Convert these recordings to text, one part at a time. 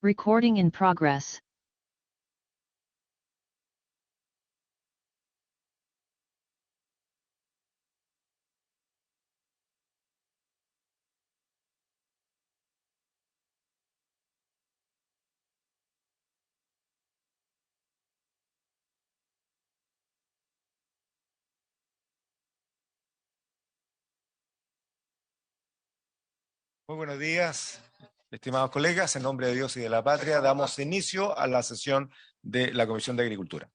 Recording in progress. Muy buenos días, estimados colegas. En nombre de Dios y de la patria, damos inicio a la sesión de la Comisión de Agricultura.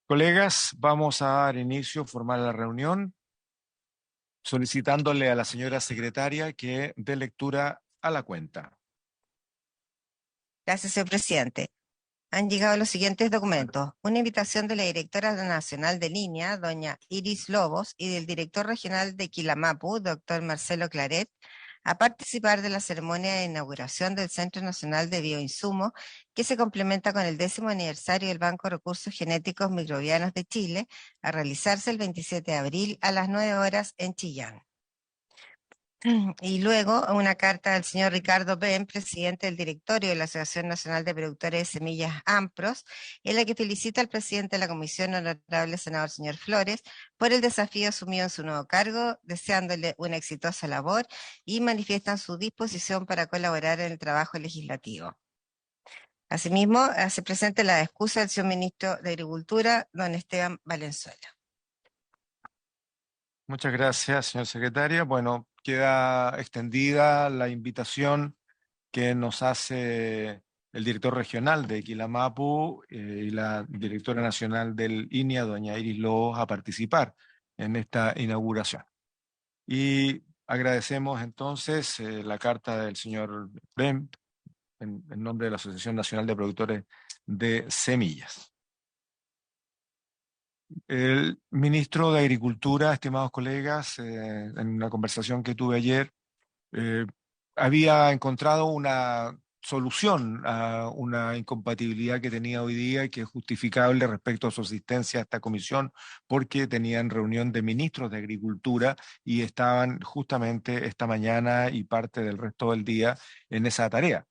Colegas, vamos a dar inicio formal a la reunión, solicitándole a la señora secretaria que dé lectura a la cuenta. Gracias, señor presidente. Han llegado los siguientes documentos. Una invitación de la directora nacional de línea, doña Iris Lobos, y del director regional de Quilamapu, doctor Marcelo Claret, a participar de la ceremonia de inauguración del Centro Nacional de Bioinsumos, que se complementa con el 10º aniversario del Banco de Recursos Genéticos Microbianos de Chile, a realizarse el 27 de abril a las 9 horas en Chillán. Y luego una carta del señor Ricardo Ben, presidente del directorio de la Asociación Nacional de Productores de Semillas AMPROS, en la que felicita al presidente de la comisión, honorable senador señor Flores, por el desafío asumido en su nuevo cargo, deseándole una exitosa labor y manifiestan su disposición para colaborar en el trabajo legislativo. Asimismo, hace presente la excusa del señor ministro de Agricultura, don Esteban Valenzuela. Muchas gracias, señor secretaria. Bueno, queda extendida la invitación que nos hace el director regional de Quilamapu y la directora nacional del INIA, doña Iris Lobos, a participar en esta inauguración. Y agradecemos entonces la carta del señor Ben en nombre de la Asociación Nacional de Productores de Semillas. El ministro de Agricultura, estimados colegas, en una conversación que tuve ayer, había encontrado una solución a una incompatibilidad que tenía hoy día y que es justificable respecto a su asistencia a esta comisión, porque tenían reunión de ministros de Agricultura y estaban justamente esta mañana y parte del resto del día en esa tarea.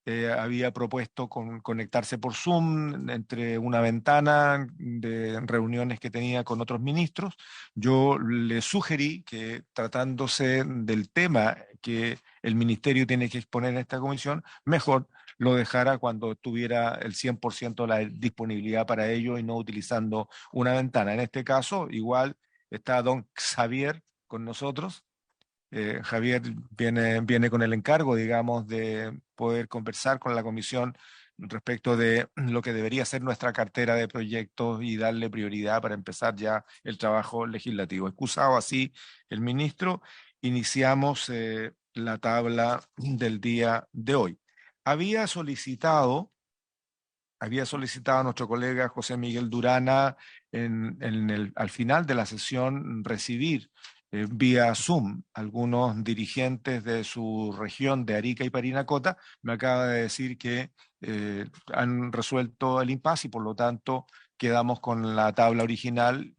Había propuesto conectarse por Zoom entre una ventana de reuniones que tenía con otros ministros. Yo le sugerí que, tratándose del tema que el ministerio tiene que exponer en esta comisión, mejor lo dejara cuando tuviera el 100% de la disponibilidad para ello y no utilizando una ventana. En este caso, igual está don Xavier con nosotros. Javier viene con el encargo, digamos, de poder conversar con la comisión respecto de lo que debería ser nuestra cartera de proyectos y darle prioridad para empezar ya el trabajo legislativo. Excusado así el ministro, iniciamos la tabla del día de hoy. Había solicitado a nuestro colega José Miguel Durana al final de la sesión recibir vía Zoom algunos dirigentes de su región de Arica y Parinacota. Me acaba de decir que han resuelto el impasse y por lo tanto quedamos con la tabla original,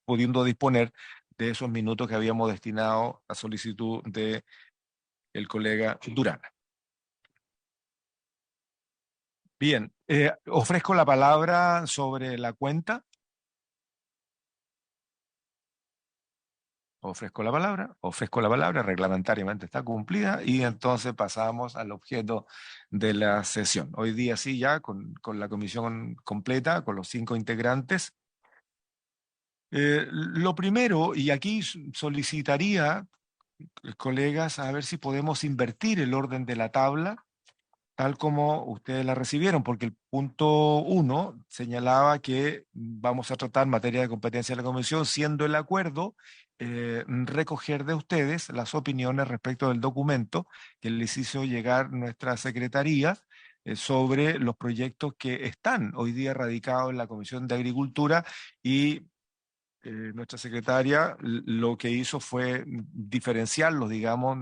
pudiendo disponer de esos minutos que habíamos destinado a solicitud de el colega Durana. Bien, ofrezco la palabra sobre la cuenta. Ofrezco la palabra, reglamentariamente está cumplida y entonces pasamos al objeto de la sesión. Hoy día sí, ya con la comisión completa, con los 5 integrantes. Lo primero, y aquí solicitaría, colegas, a ver si podemos invertir el orden de la tabla tal como ustedes la recibieron, porque el punto 1 señalaba que vamos a tratar materia de competencia de la Comisión, siendo el acuerdo recoger de ustedes las opiniones respecto del documento que les hizo llegar nuestra Secretaría sobre los proyectos que están hoy día radicados en la Comisión de Agricultura y nuestra secretaria lo que hizo fue diferenciarlos, digamos,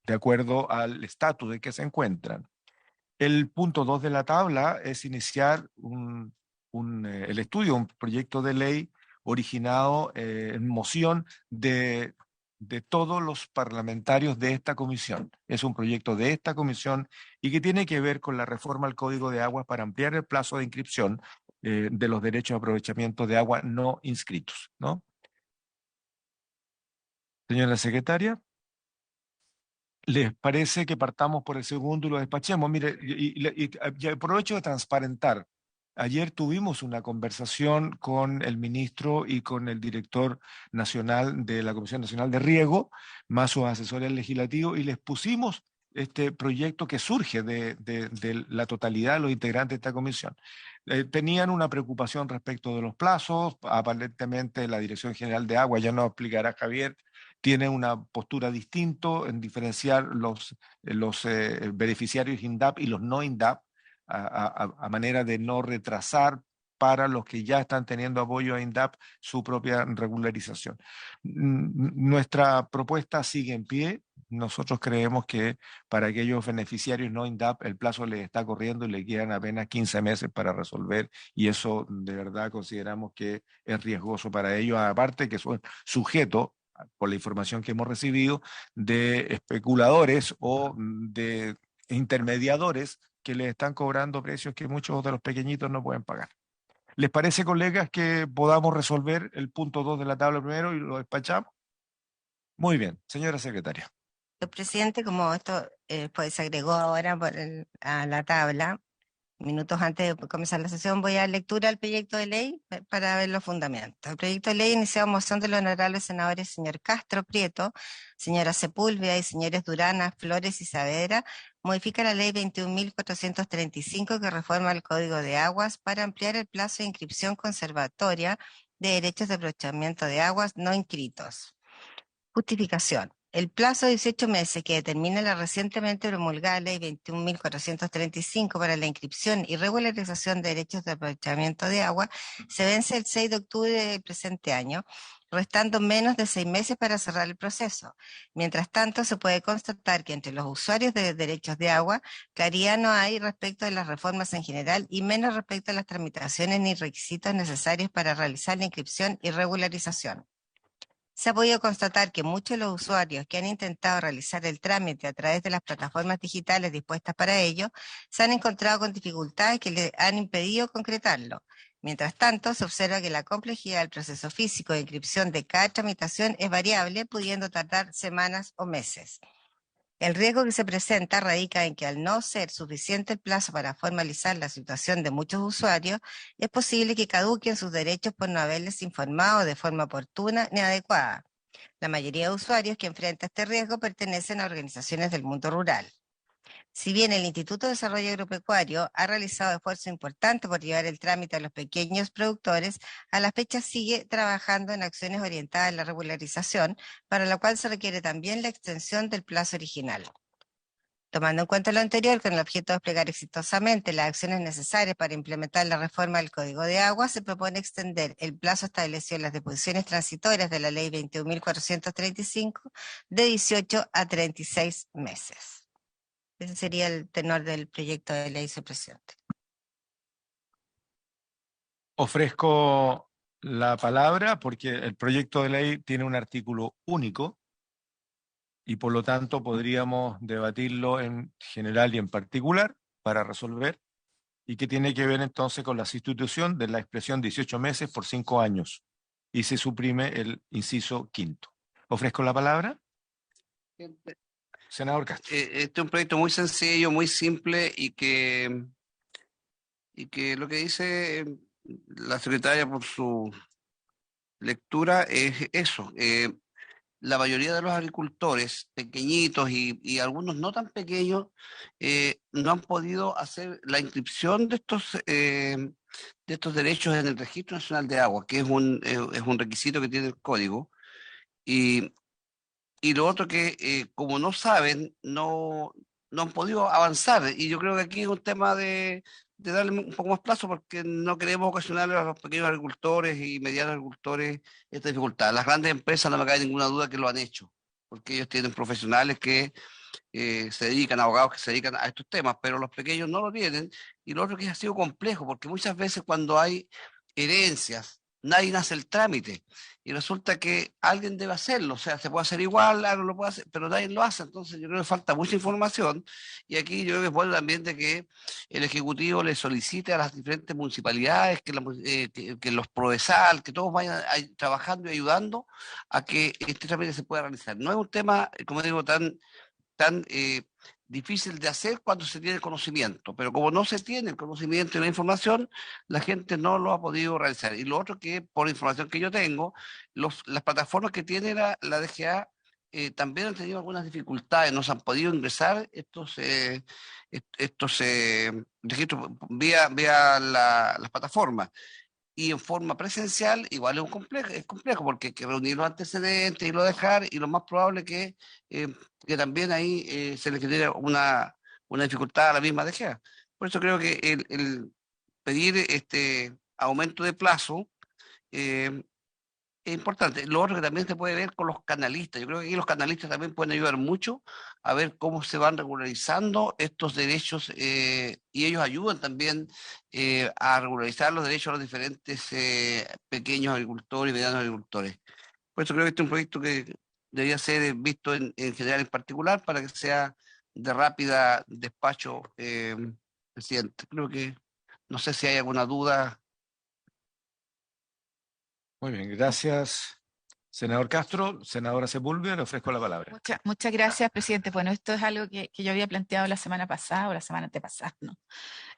de acuerdo al estatus de que se encuentran. El punto 2 de la tabla es iniciar un el estudio, un proyecto de ley originado en moción de todos los parlamentarios de esta comisión. Es un proyecto de esta comisión y que tiene que ver con la reforma al Código de Aguas para ampliar el plazo de inscripción de los derechos de aprovechamiento de agua no inscritos, ¿no? Señora secretaria, ¿les parece que partamos por el segundo y lo despachemos? Mire, y aprovecho de transparentar. Ayer tuvimos una conversación con el ministro y con el director nacional de la Comisión Nacional de Riego, más sus asesores legislativos, y les pusimos este proyecto que surge de la totalidad de los integrantes de esta comisión. Tenían una preocupación respecto de los plazos, aparentemente la Dirección General de Agua, ya nos explicará Javier, tiene una postura distinta en diferenciar los beneficiarios INDAP y los no INDAP a manera de no retrasar para los que ya están teniendo apoyo a INDAP su propia regularización. Nuestra propuesta sigue en pie. Nosotros creemos que para aquellos beneficiarios no INDAP el plazo les está corriendo y le quedan apenas 15 meses para resolver y eso de verdad consideramos que es riesgoso para ellos, aparte que son sujetos por la información que hemos recibido, de especuladores o de intermediadores que les están cobrando precios que muchos de los pequeñitos no pueden pagar. ¿Les parece, colegas, que podamos resolver el punto 2 de la tabla primero y lo despachamos? Muy bien, señora secretaria. Señor presidente, como esto pues, se agregó ahora a la tabla, minutos antes de comenzar la sesión, voy a dar lectura al proyecto de ley para ver los fundamentos. El proyecto de ley inició moción de los honorables senadores señor Castro Prieto, señora Sepúlveda y señores Durana, Flores y Saavedra, modifica la ley 21.435 que reforma el Código de Aguas para ampliar el plazo de inscripción conservatoria de derechos de aprovechamiento de aguas no inscritos. Justificación. El plazo de 18 meses que determina la recientemente promulgada Ley 21.435 para la inscripción y regularización de derechos de aprovechamiento de agua se vence el 6 de octubre del presente año, restando menos de 6 meses para cerrar el proceso. Mientras tanto, se puede constatar que entre los usuarios de derechos de agua, claridad no hay respecto de las reformas en general y menos respecto a las tramitaciones ni requisitos necesarios para realizar la inscripción y regularización. Se ha podido constatar que muchos de los usuarios que han intentado realizar el trámite a través de las plataformas digitales dispuestas para ello, se han encontrado con dificultades que les han impedido concretarlo. Mientras tanto, se observa que la complejidad del proceso físico de inscripción de cada tramitación es variable, pudiendo tardar semanas o meses. El riesgo que se presenta radica en que al no ser suficiente el plazo para formalizar la situación de muchos usuarios, es posible que caduquen sus derechos por no haberles informado de forma oportuna ni adecuada. La mayoría de usuarios que enfrenta este riesgo pertenecen a organizaciones del mundo rural. Si bien el Instituto de Desarrollo Agropecuario ha realizado esfuerzos importantes por llevar el trámite a los pequeños productores, a la fecha sigue trabajando en acciones orientadas a la regularización, para lo cual se requiere también la extensión del plazo original. Tomando en cuenta lo anterior, con el objeto de desplegar exitosamente las acciones necesarias para implementar la reforma del Código de Agua, se propone extender el plazo establecido en las disposiciones transitorias de la Ley 21.435 de 18 a 36 meses. Ese sería el tenor del proyecto de ley, señor presidente. Ofrezco la palabra porque el proyecto de ley tiene un artículo único y por lo tanto podríamos debatirlo en general y en particular para resolver y que tiene que ver entonces con la sustitución de la expresión 18 meses por 5 años y se suprime el inciso quinto. Ofrezco la palabra. Senador Castro. Este es un proyecto muy sencillo, muy simple y que lo que dice la secretaria por su lectura es eso. La mayoría de los agricultores pequeñitos y algunos no tan pequeños no han podido hacer la inscripción de estos derechos en el Registro Nacional de Agua, que es un requisito que tiene el código. Y lo otro que, como no saben, no han podido avanzar. Y yo creo que aquí es un tema de darle un poco más plazo porque no queremos ocasionarle a los pequeños agricultores y medianos agricultores esta dificultad. Las grandes empresas no me cabe ninguna duda que lo han hecho. porque ellos tienen profesionales que se dedican, abogados que se dedican a estos temas, pero los pequeños no lo tienen. Y lo otro que ha sido complejo, porque muchas veces cuando hay herencias, nadie hace el trámite y resulta que alguien debe hacerlo, o sea, se puede hacer igual, algo lo puede hacer, pero nadie lo hace, entonces yo creo que falta mucha información y aquí yo creo que es bueno también de que el Ejecutivo le solicite a las diferentes municipalidades, que los Prodesal, que todos vayan trabajando y ayudando a que este trámite se pueda realizar. No es un tema, como digo, tan difícil de hacer cuando se tiene el conocimiento, pero como no se tiene el conocimiento y la información, la gente no lo ha podido realizar. Y lo otro que, por información que yo tengo, las plataformas que tiene la DGA también han tenido algunas dificultades, no se han podido ingresar estos registros vía las plataformas y en forma presencial igual es complejo porque hay que reunir los antecedentes y lo dejar y lo más probable que también ahí se le genere una dificultad a la misma DGA. Por eso creo que el pedir este aumento de plazo eh, es importante. Lo otro que también se puede ver con los canalistas. Yo creo que aquí los canalistas también pueden ayudar mucho a ver cómo se van regularizando estos derechos y ellos ayudan también a regularizar los derechos de los diferentes pequeños agricultores y medianos agricultores. Por eso creo que este es un proyecto que debería ser visto en general en particular para que sea de rápida despacho, presidente. Creo que no sé si hay alguna duda. Muy bien, gracias, senador Castro. Senadora Sepúlveda, le ofrezco la palabra. Muchas gracias, presidente. Bueno, esto es algo que yo había planteado la semana pasada o la semana antepasada, ¿no?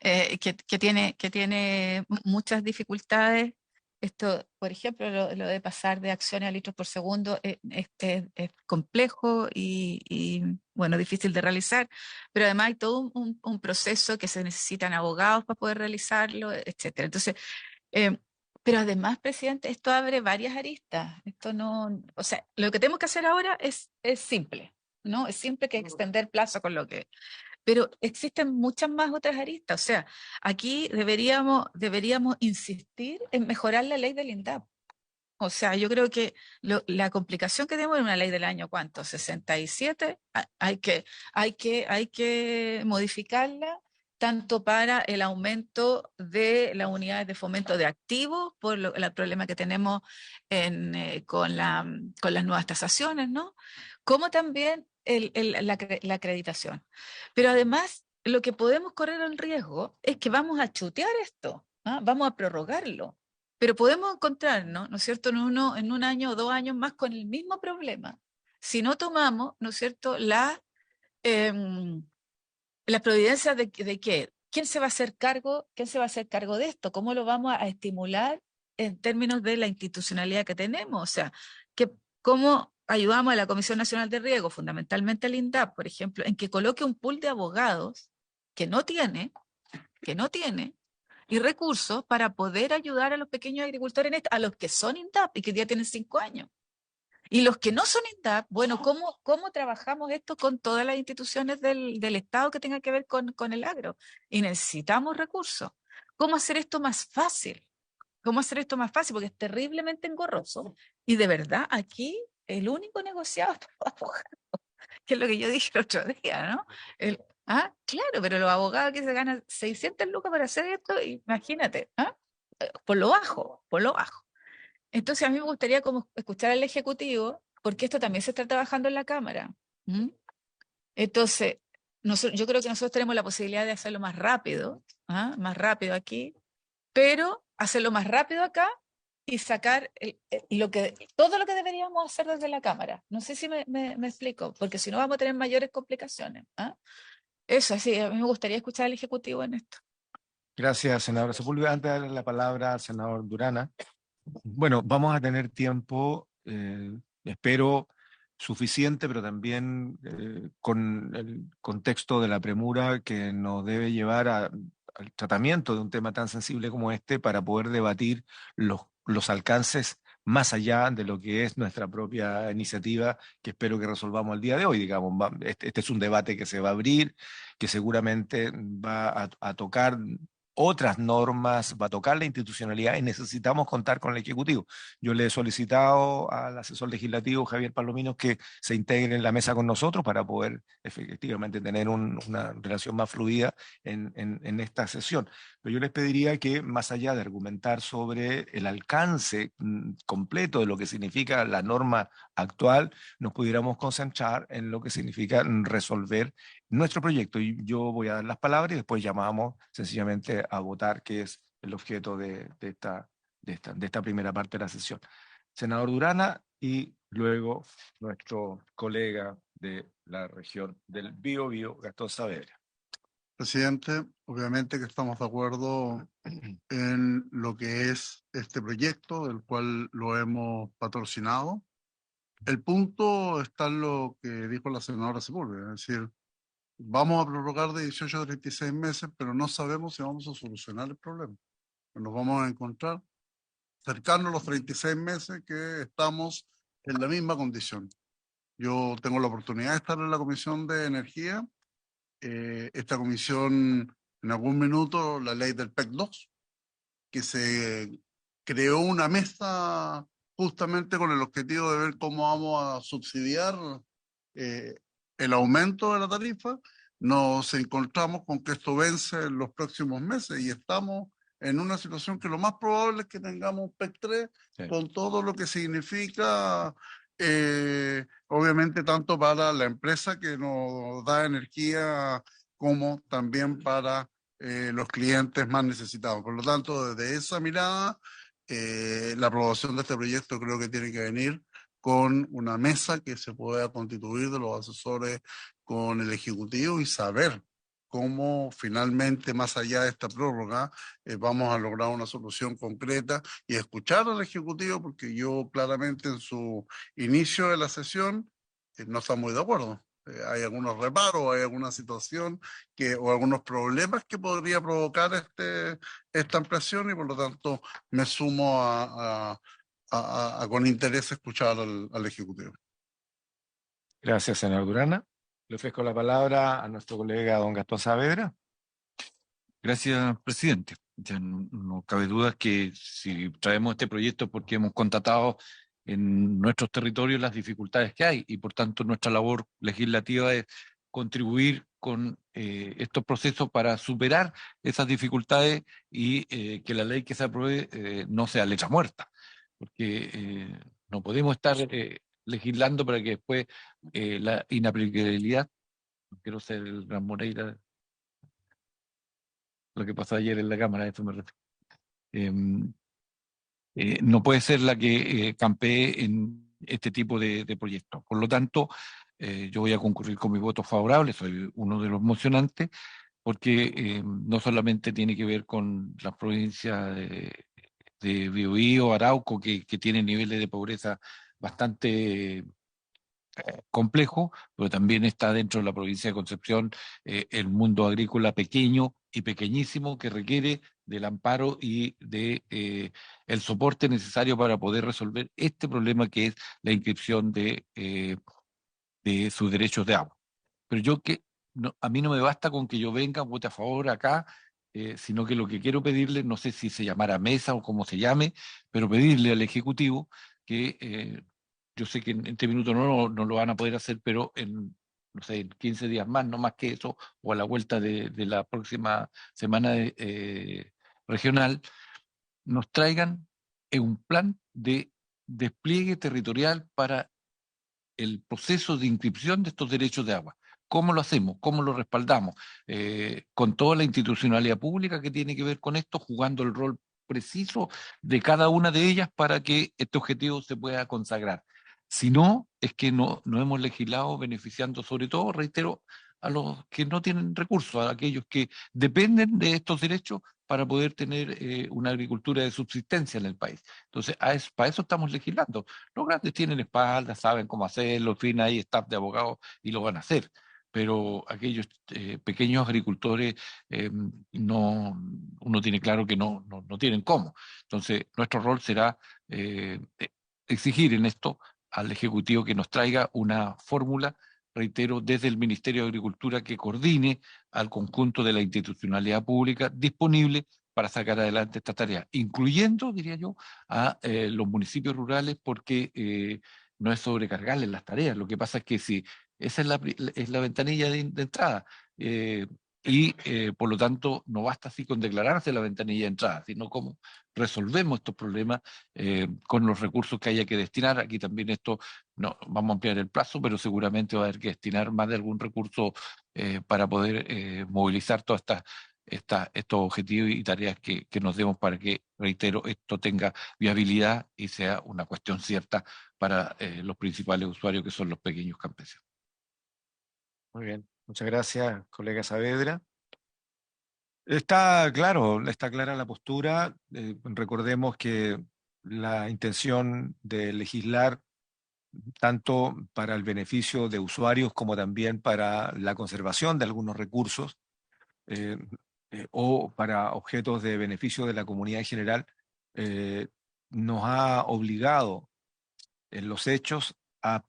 Que tiene muchas dificultades. Esto, por ejemplo, lo de pasar de acciones a litros por segundo es complejo bueno, difícil de realizar, pero además hay todo un proceso que se necesitan abogados para poder realizarlo, etcétera. Entonces, pero además, presidente, esto abre varias aristas. Esto no, o sea, lo que tenemos que hacer ahora es simple, ¿no? Es simple que extender plazo con lo que. Pero existen muchas más otras aristas. O sea, aquí deberíamos insistir en mejorar la ley del INDAP. O sea, yo creo que la complicación que tenemos en una ley del año, ¿cuánto? 67, hay que modificarla tanto para el aumento de las unidades de fomento de activos, por el problema que tenemos con las nuevas tasaciones, ¿no? Como también la acreditación. Pero además, lo que podemos correr el riesgo es que vamos a chutear esto, ¿ah? Vamos a prorrogarlo. Pero podemos encontrarnos, ¿no es cierto?, en un año o 2 años más con el mismo problema. Si no tomamos, ¿no es cierto?, las providencias de qué, quién se va a hacer cargo de esto, cómo lo vamos a estimular en términos de la institucionalidad que tenemos, o sea, cómo ayudamos a la Comisión Nacional de Riego, fundamentalmente al INDAP, por ejemplo, en que coloque un pool de abogados que no tiene, y recursos para poder ayudar a los pequeños agricultores, a los que son INDAP y que ya tienen 5 años. Y los que no son INDAP, bueno, ¿cómo trabajamos esto con todas las instituciones del Estado que tengan que ver con el agro? Y necesitamos recursos. ¿Cómo hacer esto más fácil? Porque es terriblemente engorroso. Y de verdad, aquí el único negociado es los abogados, que es lo que yo dije el otro día, ¿no? Claro, pero los abogados que se ganan 600 lucas para hacer esto, imagínate, por lo bajo. Entonces a mí me gustaría como escuchar al Ejecutivo, porque esto también se está trabajando en la Cámara. Entonces, yo creo que nosotros tenemos la posibilidad de hacerlo más rápido aquí, pero hacerlo más rápido acá y sacar todo lo que deberíamos hacer desde la Cámara. No sé si me explico, porque si no vamos a tener mayores complicaciones. Eso, así, a mí me gustaría escuchar al Ejecutivo en esto. Gracias, senadora Sepúlveda. Antes de darle la palabra al senador Durana, bueno, vamos a tener tiempo, espero, suficiente, pero también con el contexto de la premura que nos debe llevar al tratamiento de un tema tan sensible como este para poder debatir los alcances más allá de lo que es nuestra propia iniciativa, que espero que resolvamos el día de hoy. Digamos, este es un debate que se va a abrir, que seguramente va a tocar otras normas, va a tocar la institucionalidad y necesitamos contar con el Ejecutivo. Yo le he solicitado al asesor legislativo Javier Palomino que se integre en la mesa con nosotros para poder efectivamente tener una relación más fluida en esta sesión. Pero yo les pediría que, más allá de argumentar sobre el alcance completo de lo que significa la norma actual, nos pudiéramos concentrar en lo que significa resolver nuestro proyecto. Y yo voy a dar las palabras y después llamamos sencillamente a votar, que es el objeto de esta primera parte de la sesión. Senador Durana y luego nuestro colega de la región del Biobío, Gastón Saavedra. Presidente, obviamente que estamos de acuerdo en lo que es este proyecto, del cual lo hemos patrocinado. El punto está en lo que dijo la senadora Sepúlveda, es decir, vamos a prorrogar de 18 a 36 meses, pero no sabemos si vamos a solucionar el problema. Nos vamos a encontrar cercanos a los 36 meses que estamos en la misma condición. Yo tengo la oportunidad de estar en la Comisión de Energía. Esta comisión, en algún minuto, la ley del PEC 2, que se creó una mesa justamente con el objetivo de ver cómo vamos a subsidiar el aumento de la tarifa. Nos encontramos con que esto vence en los próximos meses y estamos en una situación que lo más probable es que tengamos PEC 3 Sí. con todo lo que significa, obviamente, tanto para la empresa que nos da energía como también para los clientes más necesitados. Por lo tanto, desde esa mirada, la aprobación de este proyecto creo que tiene que venir con una mesa que se pueda constituir de los asesores con el Ejecutivo y saber cómo finalmente, más allá de esta prórroga, vamos a lograr una solución concreta y escuchar al Ejecutivo, porque yo claramente en su inicio de la sesión no está muy de acuerdo. Hay algunos reparos, hay alguna situación o algunos problemas que podría provocar esta ampliación y por lo tanto me sumo con interés escuchar al Ejecutivo. Gracias, senador Durana. Le ofrezco la palabra a nuestro colega don Gastón Saavedra. Gracias, presidente. Ya no cabe duda que si traemos este proyecto es porque hemos constatado en nuestros territorios las dificultades que hay y por tanto nuestra labor legislativa es contribuir con estos procesos para superar esas dificultades y que la ley que se apruebe no sea letra muerta, porque no podemos estar legislando para que después la inaplicabilidad, no quiero ser el Gran Moreira, lo que pasó ayer en la Cámara, a eso me refiero. No puede ser la que campee en este tipo de proyectos. Por lo tanto, yo voy a concurrir con mi voto favorable, soy uno de los mocionantes, porque no solamente tiene que ver con las provincias de Biobío, Arauco, que tienen niveles de pobreza bastante complejo, pero también está dentro de la provincia de Concepción el mundo agrícola pequeño y pequeñísimo que requiere del amparo y de el soporte necesario para poder resolver este problema que es la inscripción de sus derechos de agua. Pero a mí no me basta con que yo venga, vote a favor acá, sino que lo que quiero pedirle, no sé si se llamara mesa o como se llame, pero pedirle al Ejecutivo que yo sé que en este minuto no lo van a poder hacer, pero no sé, en 15 días más, no más que eso, o a la vuelta de la próxima semana regional, nos traigan un plan de despliegue territorial para el proceso de inscripción de estos derechos de agua. ¿Cómo lo hacemos? ¿Cómo lo respaldamos? Con toda la institucionalidad pública que tiene que ver con esto, jugando el rol preciso de cada una de ellas para que este objetivo se pueda consagrar. Si no, es que no hemos legislado beneficiando sobre todo, reitero, a los que no tienen recursos, a aquellos que dependen de estos derechos para poder tener una agricultura de subsistencia en el país. Entonces, para eso estamos legislando. Los grandes tienen espaldas, saben cómo hacerlo, en fin, hay staff de abogados y lo van a hacer. Pero aquellos pequeños agricultores uno tiene claro que no tienen cómo. Entonces, nuestro rol será exigir en esto al Ejecutivo que nos traiga una fórmula reitero, desde el Ministerio de Agricultura que coordine al conjunto de la institucionalidad pública disponible para sacar adelante esta tarea, incluyendo, diría yo, a los municipios rurales, porque no es sobrecargarles las tareas. Lo que pasa es que si esa es la ventanilla de entrada, por lo tanto no basta así con declararse la ventanilla de entrada, sino cómo resolvemos estos problemas con los recursos que haya que destinar. Aquí también esto, no vamos a ampliar el plazo, pero seguramente va a haber que destinar más de algún recurso para poder movilizar todas estos objetivos y tareas que nos demos para que, reitero, esto tenga viabilidad y sea una cuestión cierta para los principales usuarios, que son los pequeños campesinos. Muy bien, muchas gracias, colega Saavedra. Está claro, está clara la postura. Recordemos que la intención de legislar tanto para el beneficio de usuarios como también para la conservación de algunos recursos eh, o para objetos de beneficio de la comunidad en general, nos ha obligado en los hechos a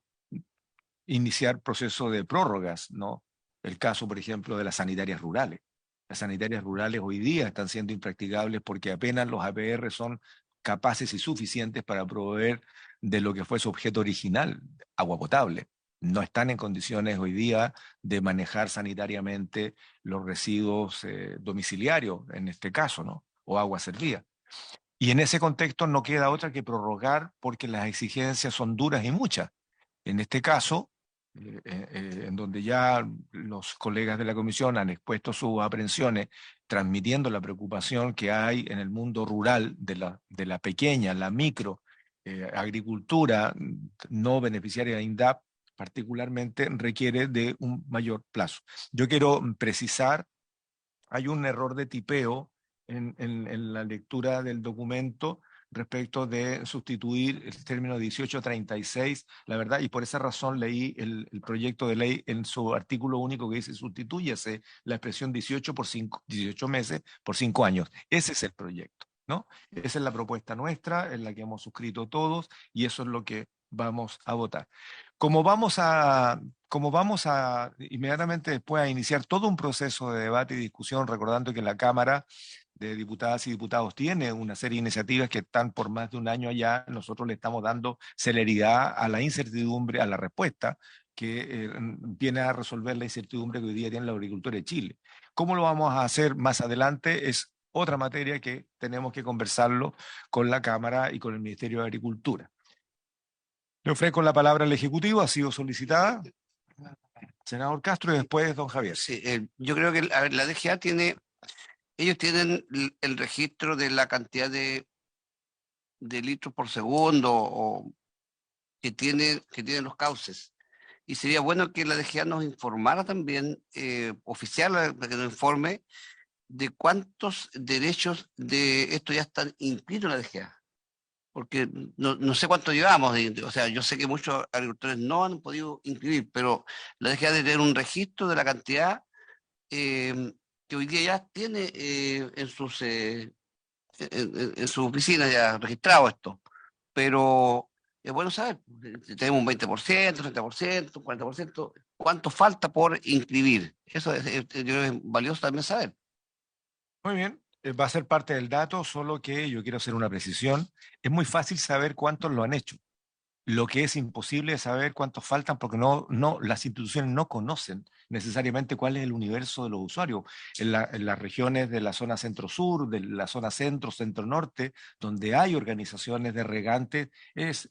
iniciar procesos de prórrogas, ¿no? El caso, por ejemplo, de las sanitarias rurales. Las sanitarias rurales hoy día están siendo impracticables porque apenas los APR son capaces y suficientes para proveer de lo que fue su objeto original, agua potable. No están en condiciones hoy día de manejar sanitariamente los residuos domiciliarios, en este caso, ¿no? O agua servida. Y en ese contexto no queda otra que prorrogar porque las exigencias son duras y muchas. En este caso, en donde ya los colegas de la comisión han expuesto sus aprehensiones, transmitiendo la preocupación que hay en el mundo rural de la pequeña, la micro agricultura no beneficiaria de INDAP, particularmente requiere de un mayor plazo. Yo quiero precisar, hay un error de tipeo en la lectura del documento respecto de sustituir el término 1836, la verdad, y por esa razón leí el proyecto de ley en su artículo único que dice sustitúyese la expresión 18 por 18 meses por 5 años. Ese es el proyecto, ¿no? Esa es la propuesta nuestra, en la que hemos suscrito todos, y eso es lo que vamos a votar. Como vamos a inmediatamente después a iniciar todo un proceso de debate y discusión, recordando que la Cámara de Diputadas y Diputados tiene una serie de iniciativas que están por más de un año allá, nosotros le estamos dando celeridad a la incertidumbre, a la respuesta que viene a resolver la incertidumbre que hoy día tiene la agricultura de Chile. ¿Cómo lo vamos a hacer más adelante? Es otra materia que tenemos que conversarlo con la Cámara y con el Ministerio de Agricultura. Le ofrezco la palabra al Ejecutivo, ha sido solicitada. Senador Castro y después don Javier. Sí, yo creo que a ver, la DGA ellos tienen el registro de la cantidad de litros por segundo que tienen los cauces. Y sería bueno que la DGA nos informara también, oficial, para que nos informe de cuántos derechos de esto ya están inscritos en la DGA. Porque no sé cuánto llevamos, o sea, yo sé que muchos agricultores no han podido inscribir, pero la DGA debe tener un registro de la cantidad que hoy día ya tiene en sus oficinas ya registrado esto. Pero es bueno saber, si tenemos un 20%, 30%, un 40%, cuánto falta por inscribir. Eso yo creo que es valioso también saber. Muy bien, va a ser parte del dato, solo que yo quiero hacer una precisión. Es muy fácil saber cuántos lo han hecho. Lo que es imposible es saber cuántos faltan porque las instituciones no conocen necesariamente cuál es el universo de los usuarios. En las regiones de la zona centro-sur, de la zona centro-centro-norte, donde hay organizaciones de regantes, es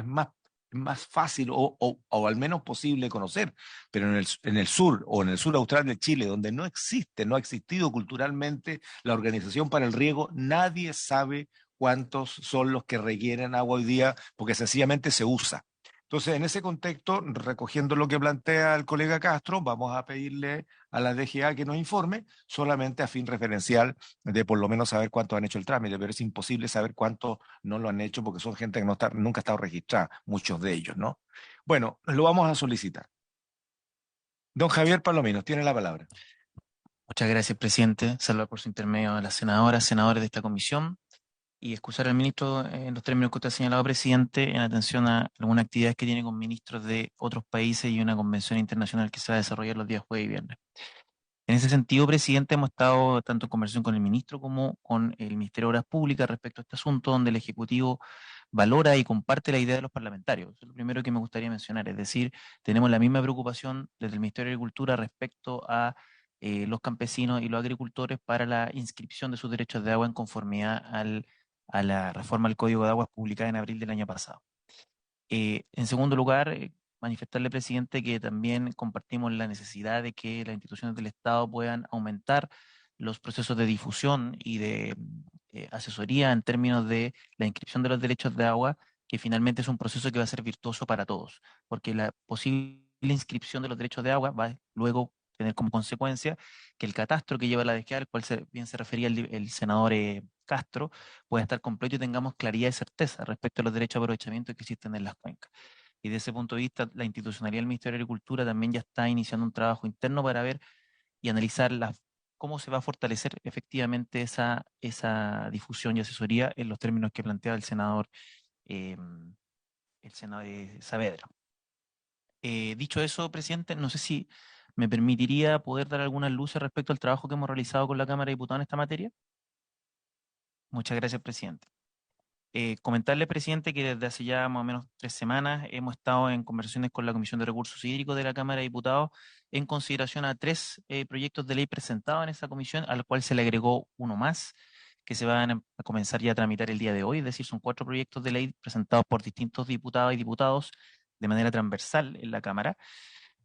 más fácil o al menos posible conocer. Pero en el sur o en el sur austral de Chile, donde no ha existido culturalmente la organización para el riego, nadie sabe cuántos son los que requieren agua hoy día, porque sencillamente se usa. Entonces, en ese contexto, recogiendo lo que plantea el colega Castro, vamos a pedirle a la DGA que nos informe, solamente a fin referencial de por lo menos saber cuántos han hecho el trámite, pero es imposible saber cuántos no lo han hecho porque son gente que nunca ha estado registrada, muchos de ellos, ¿no? Bueno, lo vamos a solicitar. Don Javier Palominos, tiene la palabra. Muchas gracias, presidente. Saludar por su intermedio a las senadoras, senadores de esta comisión. y excusar al ministro en los términos que usted ha señalado, presidente, en atención a algunas actividades que tiene con ministros de otros países y una convención internacional que se va a desarrollar los días jueves y viernes. En ese sentido, presidente, hemos estado tanto en conversación con el ministro como con el Ministerio de Obras Públicas respecto a este asunto, donde el Ejecutivo valora y comparte la idea de los parlamentarios. Eso es lo primero que me gustaría mencionar. Es decir, tenemos la misma preocupación desde el Ministerio de Agricultura respecto a los campesinos y los agricultores para la inscripción de sus derechos de agua en conformidad a la reforma al Código de Aguas publicada en abril del año pasado. En segundo lugar, manifestarle, presidente, que también compartimos la necesidad de que las instituciones del Estado puedan aumentar los procesos de difusión y de asesoría en términos de la inscripción de los derechos de agua, que finalmente es un proceso que va a ser virtuoso para todos, porque la posible inscripción de los derechos de agua va a luego tener como consecuencia que el catastro que lleva la DGA, al cual bien se refería el senador Castro, pueda estar completo y tengamos claridad y certeza respecto a los derechos de aprovechamiento que existen en las cuencas. Y desde ese punto de vista, la institucionalidad del Ministerio de Agricultura también ya está iniciando un trabajo interno para ver y analizar cómo se va a fortalecer efectivamente esa difusión y asesoría en los términos que plantea eh, el senador Saavedra. Dicho eso, presidente, no sé si me permitiría poder dar algunas luces respecto al trabajo que hemos realizado con la Cámara de Diputados en esta materia. Muchas gracias, presidente. Comentarle, presidente, que desde hace ya más o menos 3 semanas hemos estado en conversaciones con la Comisión de Recursos Hídricos de la Cámara de Diputados en consideración a 3 proyectos de ley presentados en esa comisión, al cual se le agregó uno más, que se van a comenzar ya a tramitar el día de hoy. Es decir, son 4 proyectos de ley presentados por distintos diputados y diputados de manera transversal en la Cámara,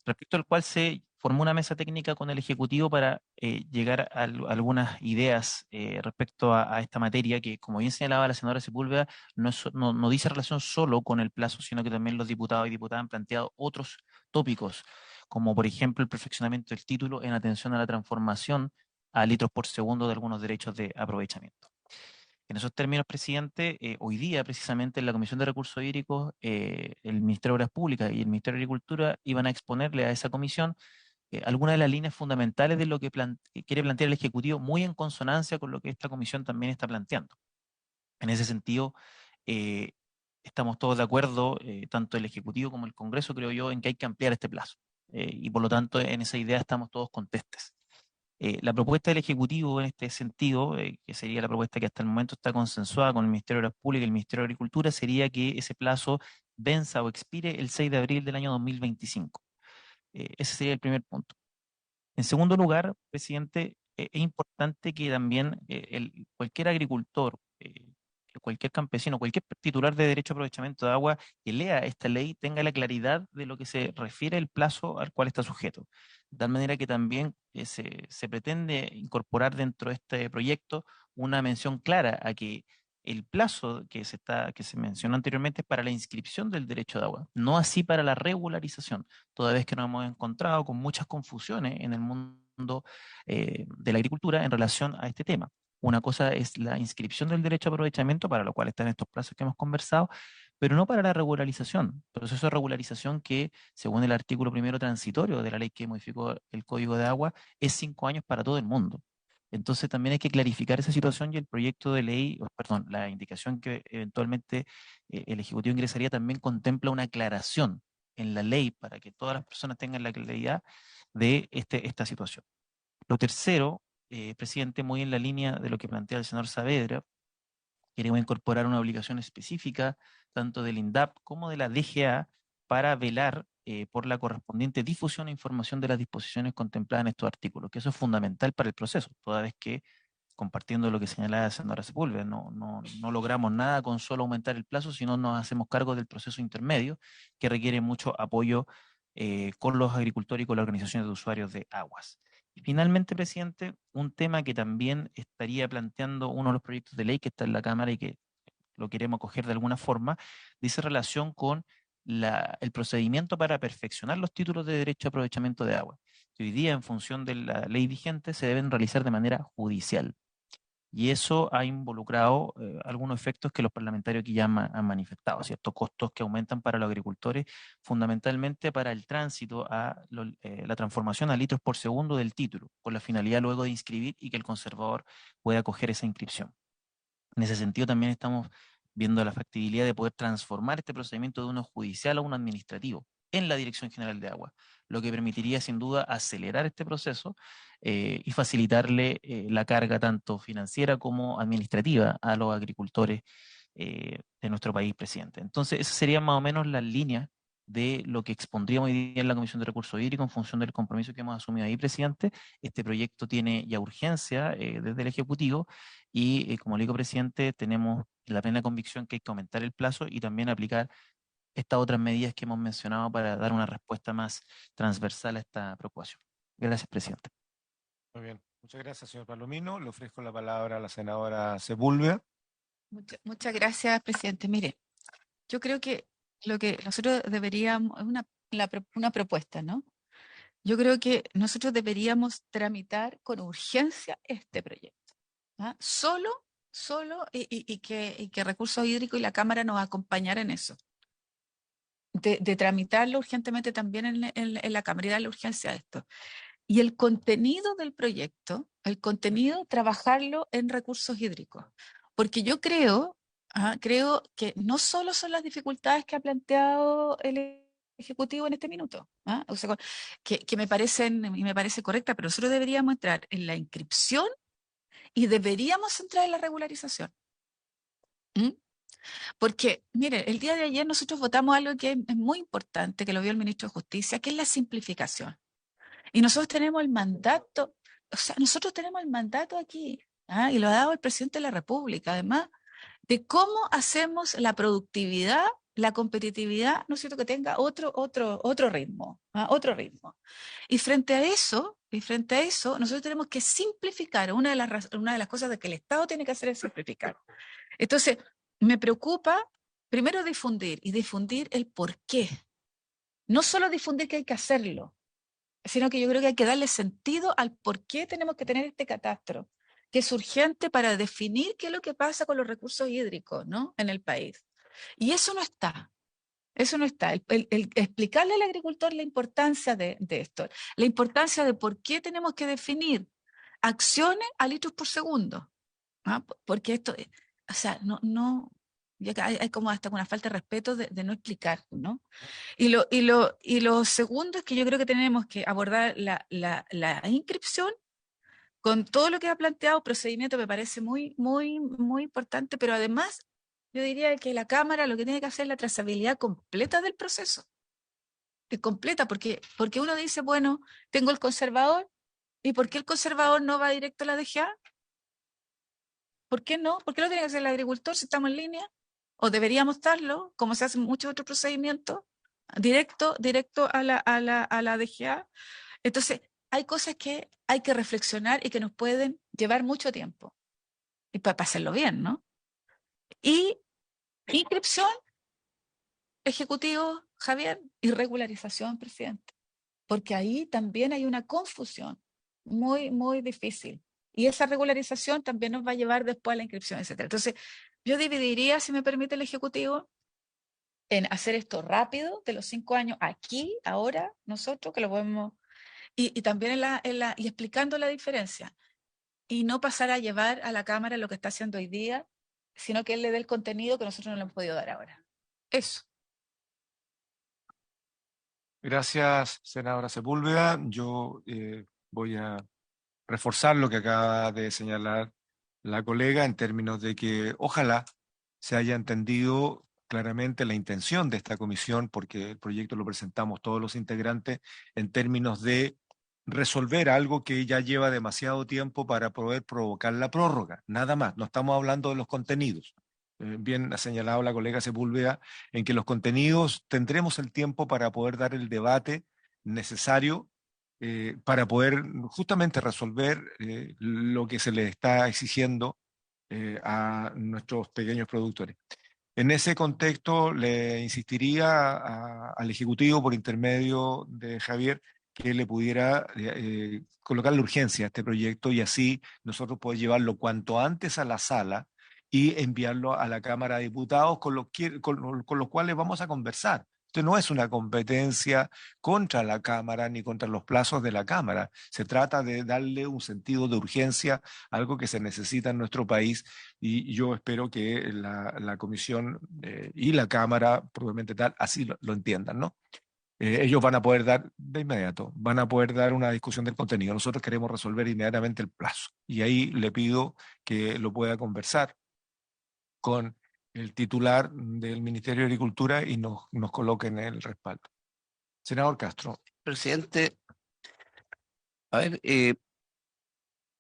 respecto al cual se formó una mesa técnica con el Ejecutivo para llegar a algunas ideas respecto a esta materia que, como bien señalaba la senadora Sepúlveda, no dice relación solo con el plazo, sino que también los diputados y diputadas han planteado otros tópicos, como por ejemplo el perfeccionamiento del título en atención a la transformación a litros por segundo de algunos derechos de aprovechamiento. En esos términos, presidente, hoy día precisamente en la Comisión de Recursos Hídricos, el Ministerio de Obras Públicas y el Ministerio de Agricultura iban a exponerle a esa comisión algunas de las líneas fundamentales de lo que quiere plantear el Ejecutivo, muy en consonancia con lo que esta comisión también está planteando. En ese sentido, eh, estamos todos de acuerdo, tanto el Ejecutivo como el Congreso, creo yo, en que hay que ampliar este plazo. Y por lo tanto, en esa idea estamos todos contestes. La propuesta del Ejecutivo en este sentido, que sería la propuesta que hasta el momento está consensuada con el Ministerio de Obras Públicas y el Ministerio de Agricultura, sería que ese plazo venza o expire el 6 de abril del año 2025. Ese sería el primer punto. En segundo lugar, presidente, es importante que también cualquier agricultor, cualquier campesino, cualquier titular de derecho a aprovechamiento de agua que lea esta ley tenga la claridad de lo que se refiere el plazo al cual está sujeto. De tal manera que también se pretende incorporar dentro de este proyecto una mención clara a que el plazo que se mencionó anteriormente es para la inscripción del derecho de agua, no así para la regularización, toda vez que nos hemos encontrado con muchas confusiones en el mundo de la agricultura en relación a este tema. Una cosa es la inscripción del derecho a aprovechamiento, para lo cual están estos plazos que hemos conversado, pero no para la regularización. Proceso de regularización que, según el artículo primero transitorio de la ley que modificó el Código de Agua, es 5 años para todo el mundo. Entonces también hay que clarificar esa situación y el proyecto de ley, perdón, la indicación que eventualmente el Ejecutivo ingresaría también contempla una aclaración en la ley para que todas las personas tengan la claridad de esta situación. Lo tercero, presidente, muy en la línea de lo que plantea el senador Saavedra, queremos incorporar una obligación específica tanto del INDAP como de la DGA para velar por la correspondiente difusión e información de las disposiciones contempladas en estos artículos, que eso es fundamental para el proceso, toda vez que, compartiendo lo que señalaba la senadora Sepúlveda, no logramos nada con solo aumentar el plazo, sino nos hacemos cargo del proceso intermedio que requiere mucho apoyo con los agricultores y con las organizaciones de usuarios de aguas. Y finalmente, presidente, un tema que también estaría planteando uno de los proyectos de ley que está en la Cámara y que lo queremos acoger de alguna forma, dice relación con el procedimiento para perfeccionar los títulos de derecho a aprovechamiento de agua, que hoy día, en función de la ley vigente, se deben realizar de manera judicial. Y eso ha involucrado algunos efectos que los parlamentarios aquí ya han manifestado, ciertos costos que aumentan para los agricultores, fundamentalmente para el tránsito a la transformación a litros por segundo del título, con la finalidad luego de inscribir y que el conservador pueda acoger esa inscripción. En ese sentido también estamos viendo la factibilidad de poder transformar este procedimiento de uno judicial a uno administrativo en la Dirección General de Agua, lo que permitiría sin duda acelerar este proceso y facilitarle la carga tanto financiera como administrativa a los agricultores de nuestro país, presidente. Entonces, esas serían más o menos las líneas de lo que expondríamos hoy día en la Comisión de Recursos Hídricos en función del compromiso que hemos asumido ahí, presidente. Este proyecto tiene ya urgencia desde el Ejecutivo y, como le digo, presidente, tenemos la plena convicción que hay que aumentar el plazo y también aplicar estas otras medidas que hemos mencionado para dar una respuesta más transversal a esta preocupación. Gracias, presidente. Muy bien. Muchas gracias, señor Palomino. Le ofrezco la palabra a la senadora Sepúlveda. Muchas gracias, presidente. Mire, yo creo que lo que nosotros deberíamos, es una propuesta, ¿no? Yo creo que nosotros deberíamos tramitar con urgencia este proyecto. ¿Ah? Solo, y que Recursos Hídricos y la Cámara nos acompañaran en eso. De tramitarlo urgentemente también en la Cámara y darle urgencia a esto. Y el contenido del proyecto, trabajarlo en recursos hídricos. Porque yo creo que no solo son las dificultades que ha planteado el Ejecutivo en este minuto, o sea, que me parecen, y me parece correcta, pero nosotros deberíamos entrar en la inscripción y deberíamos entrar en la regularización. Porque, mire, el día de ayer nosotros votamos algo que es muy importante, que lo vio el ministro de Justicia, que es la simplificación. Y nosotros tenemos el mandato, nosotros tenemos el mandato aquí, y lo ha dado el presidente de la República, además, de cómo hacemos la productividad, la competitividad, ¿no es cierto?, que tenga otro ritmo, otro ritmo. Y frente a eso, nosotros tenemos que simplificar. Una de las cosas que el Estado tiene que hacer es simplificar. Entonces, me preocupa primero difundir el por qué. No solo difundir que hay que hacerlo, sino que yo creo que hay que darle sentido al por qué tenemos que tener este catastro, que es urgente para definir qué es lo que pasa con los recursos hídricos, ¿no?, en el país. Y eso no está. Eso no está. El explicarle al agricultor la importancia de esto, la importancia de por qué tenemos que definir acciones a litros por segundo. Porque esto, o sea, ya que hay como hasta una falta de respeto de no explicar, ¿no? Y lo segundo es que yo creo que tenemos que abordar la inscripción con todo lo que ha planteado. Procedimiento me parece muy, muy, muy importante, pero además yo diría que la Cámara lo que tiene que hacer es la trazabilidad completa del proceso. Completa, porque uno dice, bueno, tengo el conservador, ¿y por qué el conservador no va directo a la DGA? ¿Por qué no? ¿Por qué lo tiene que hacer el agricultor si estamos en línea? ¿O deberíamos estarlo, como se hace en muchos otros procedimientos, directo a la DGA? Entonces, hay cosas que hay que reflexionar y que nos pueden llevar mucho tiempo. Y para hacerlo bien, ¿no? Y inscripción, ejecutivo, Javier, y regularización, presidente. Porque ahí también hay una confusión muy, muy difícil. Y esa regularización también nos va a llevar después a la inscripción, etc. Entonces, yo dividiría, si me permite el Ejecutivo, en hacer esto rápido, de los 5 años, aquí, ahora, nosotros, que lo podemos, y también y explicando la diferencia. Y no pasar a llevar a la Cámara lo que está haciendo hoy día, sino que él le dé el contenido que nosotros no le hemos podido dar ahora. Eso. Gracias, senadora Sepúlveda. Yo voy a reforzar lo que acaba de señalar la colega en términos de que ojalá se haya entendido claramente la intención de esta comisión, porque el proyecto lo presentamos todos los integrantes en términos de resolver algo que ya lleva demasiado tiempo para poder provocar la prórroga, nada más. No estamos hablando de los contenidos. Bien ha señalado la colega Sepúlveda en que los contenidos tendremos el tiempo para poder dar el debate necesario para poder justamente resolver lo que se le está exigiendo a nuestros pequeños productores. En ese contexto, le insistiría al Ejecutivo, por intermedio de Javier, que le pudiera colocar la urgencia a este proyecto y así nosotros poder llevarlo cuanto antes a la sala y enviarlo a la Cámara de Diputados con los cuales vamos a conversar. Esto no es una competencia contra la Cámara ni contra los plazos de la Cámara. Se trata de darle un sentido de urgencia, algo que se necesita en nuestro país, y yo espero que la Comisión y la Cámara, probablemente tal, así lo entiendan, ¿no? Ellos van a poder dar de inmediato, van a poder dar una discusión del contenido. Nosotros queremos resolver inmediatamente el plazo. Y ahí le pido que lo pueda conversar con el titular del Ministerio de Agricultura y nos coloquen el respaldo. Senador Castro. Presidente, a ver,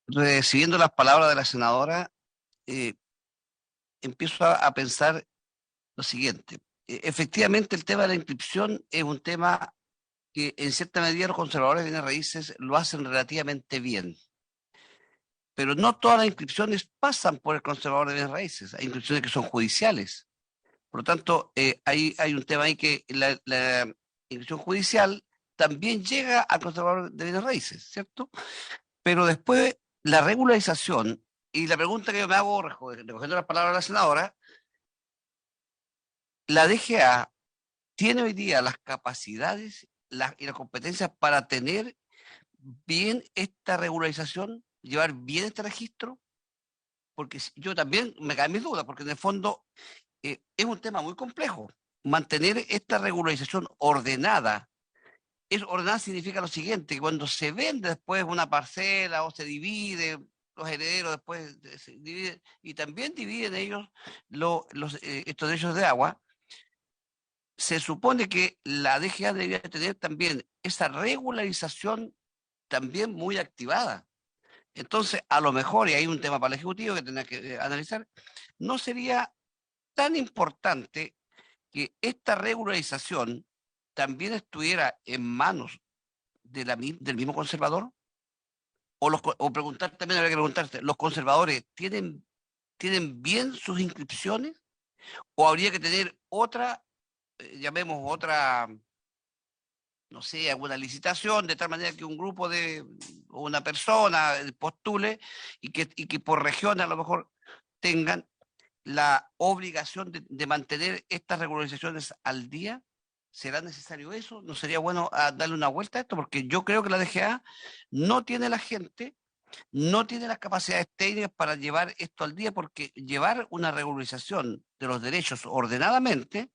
recibiendo las palabras de la senadora, empiezo a pensar lo siguiente. Efectivamente, el tema de la inscripción es un tema que en cierta medida los conservadores de bienes raíces lo hacen relativamente bien. Pero no todas las inscripciones pasan por el conservador de bienes raíces. Hay inscripciones que son judiciales. Por lo tanto, hay un tema ahí que la inscripción judicial también llega al conservador de bienes raíces, ¿cierto? Pero después la regularización, y la pregunta que yo me hago, recogiendo las palabras de la senadora, la DGA tiene hoy día las capacidades y las competencias para tener bien esta regularización, llevar bien este registro, porque yo también me caen mis dudas, porque en el fondo es un tema muy complejo. Mantener esta regularización ordenada. Ordenada significa lo siguiente, que cuando se vende después una parcela o se divide, los herederos después se dividen, y también dividen ellos estos derechos de agua, se supone que la DGA debería tener también esa regularización también muy activada. Entonces, a lo mejor, y hay un tema para el Ejecutivo que tendrá que analizar, no sería tan importante que esta regularización también estuviera en manos del mismo conservador, o preguntar, también habría que preguntarse, ¿los conservadores tienen bien sus inscripciones? ¿O habría que tener otra, llamemos otra, no sé, alguna licitación, de tal manera que un grupo o una persona postule y que por región a lo mejor tengan la obligación de mantener estas regularizaciones al día? ¿Será necesario eso? ¿No sería bueno darle una vuelta a esto? Porque yo creo que la DGA no tiene la gente, no tiene las capacidades técnicas para llevar esto al día, porque llevar una regularización de los derechos ordenadamente,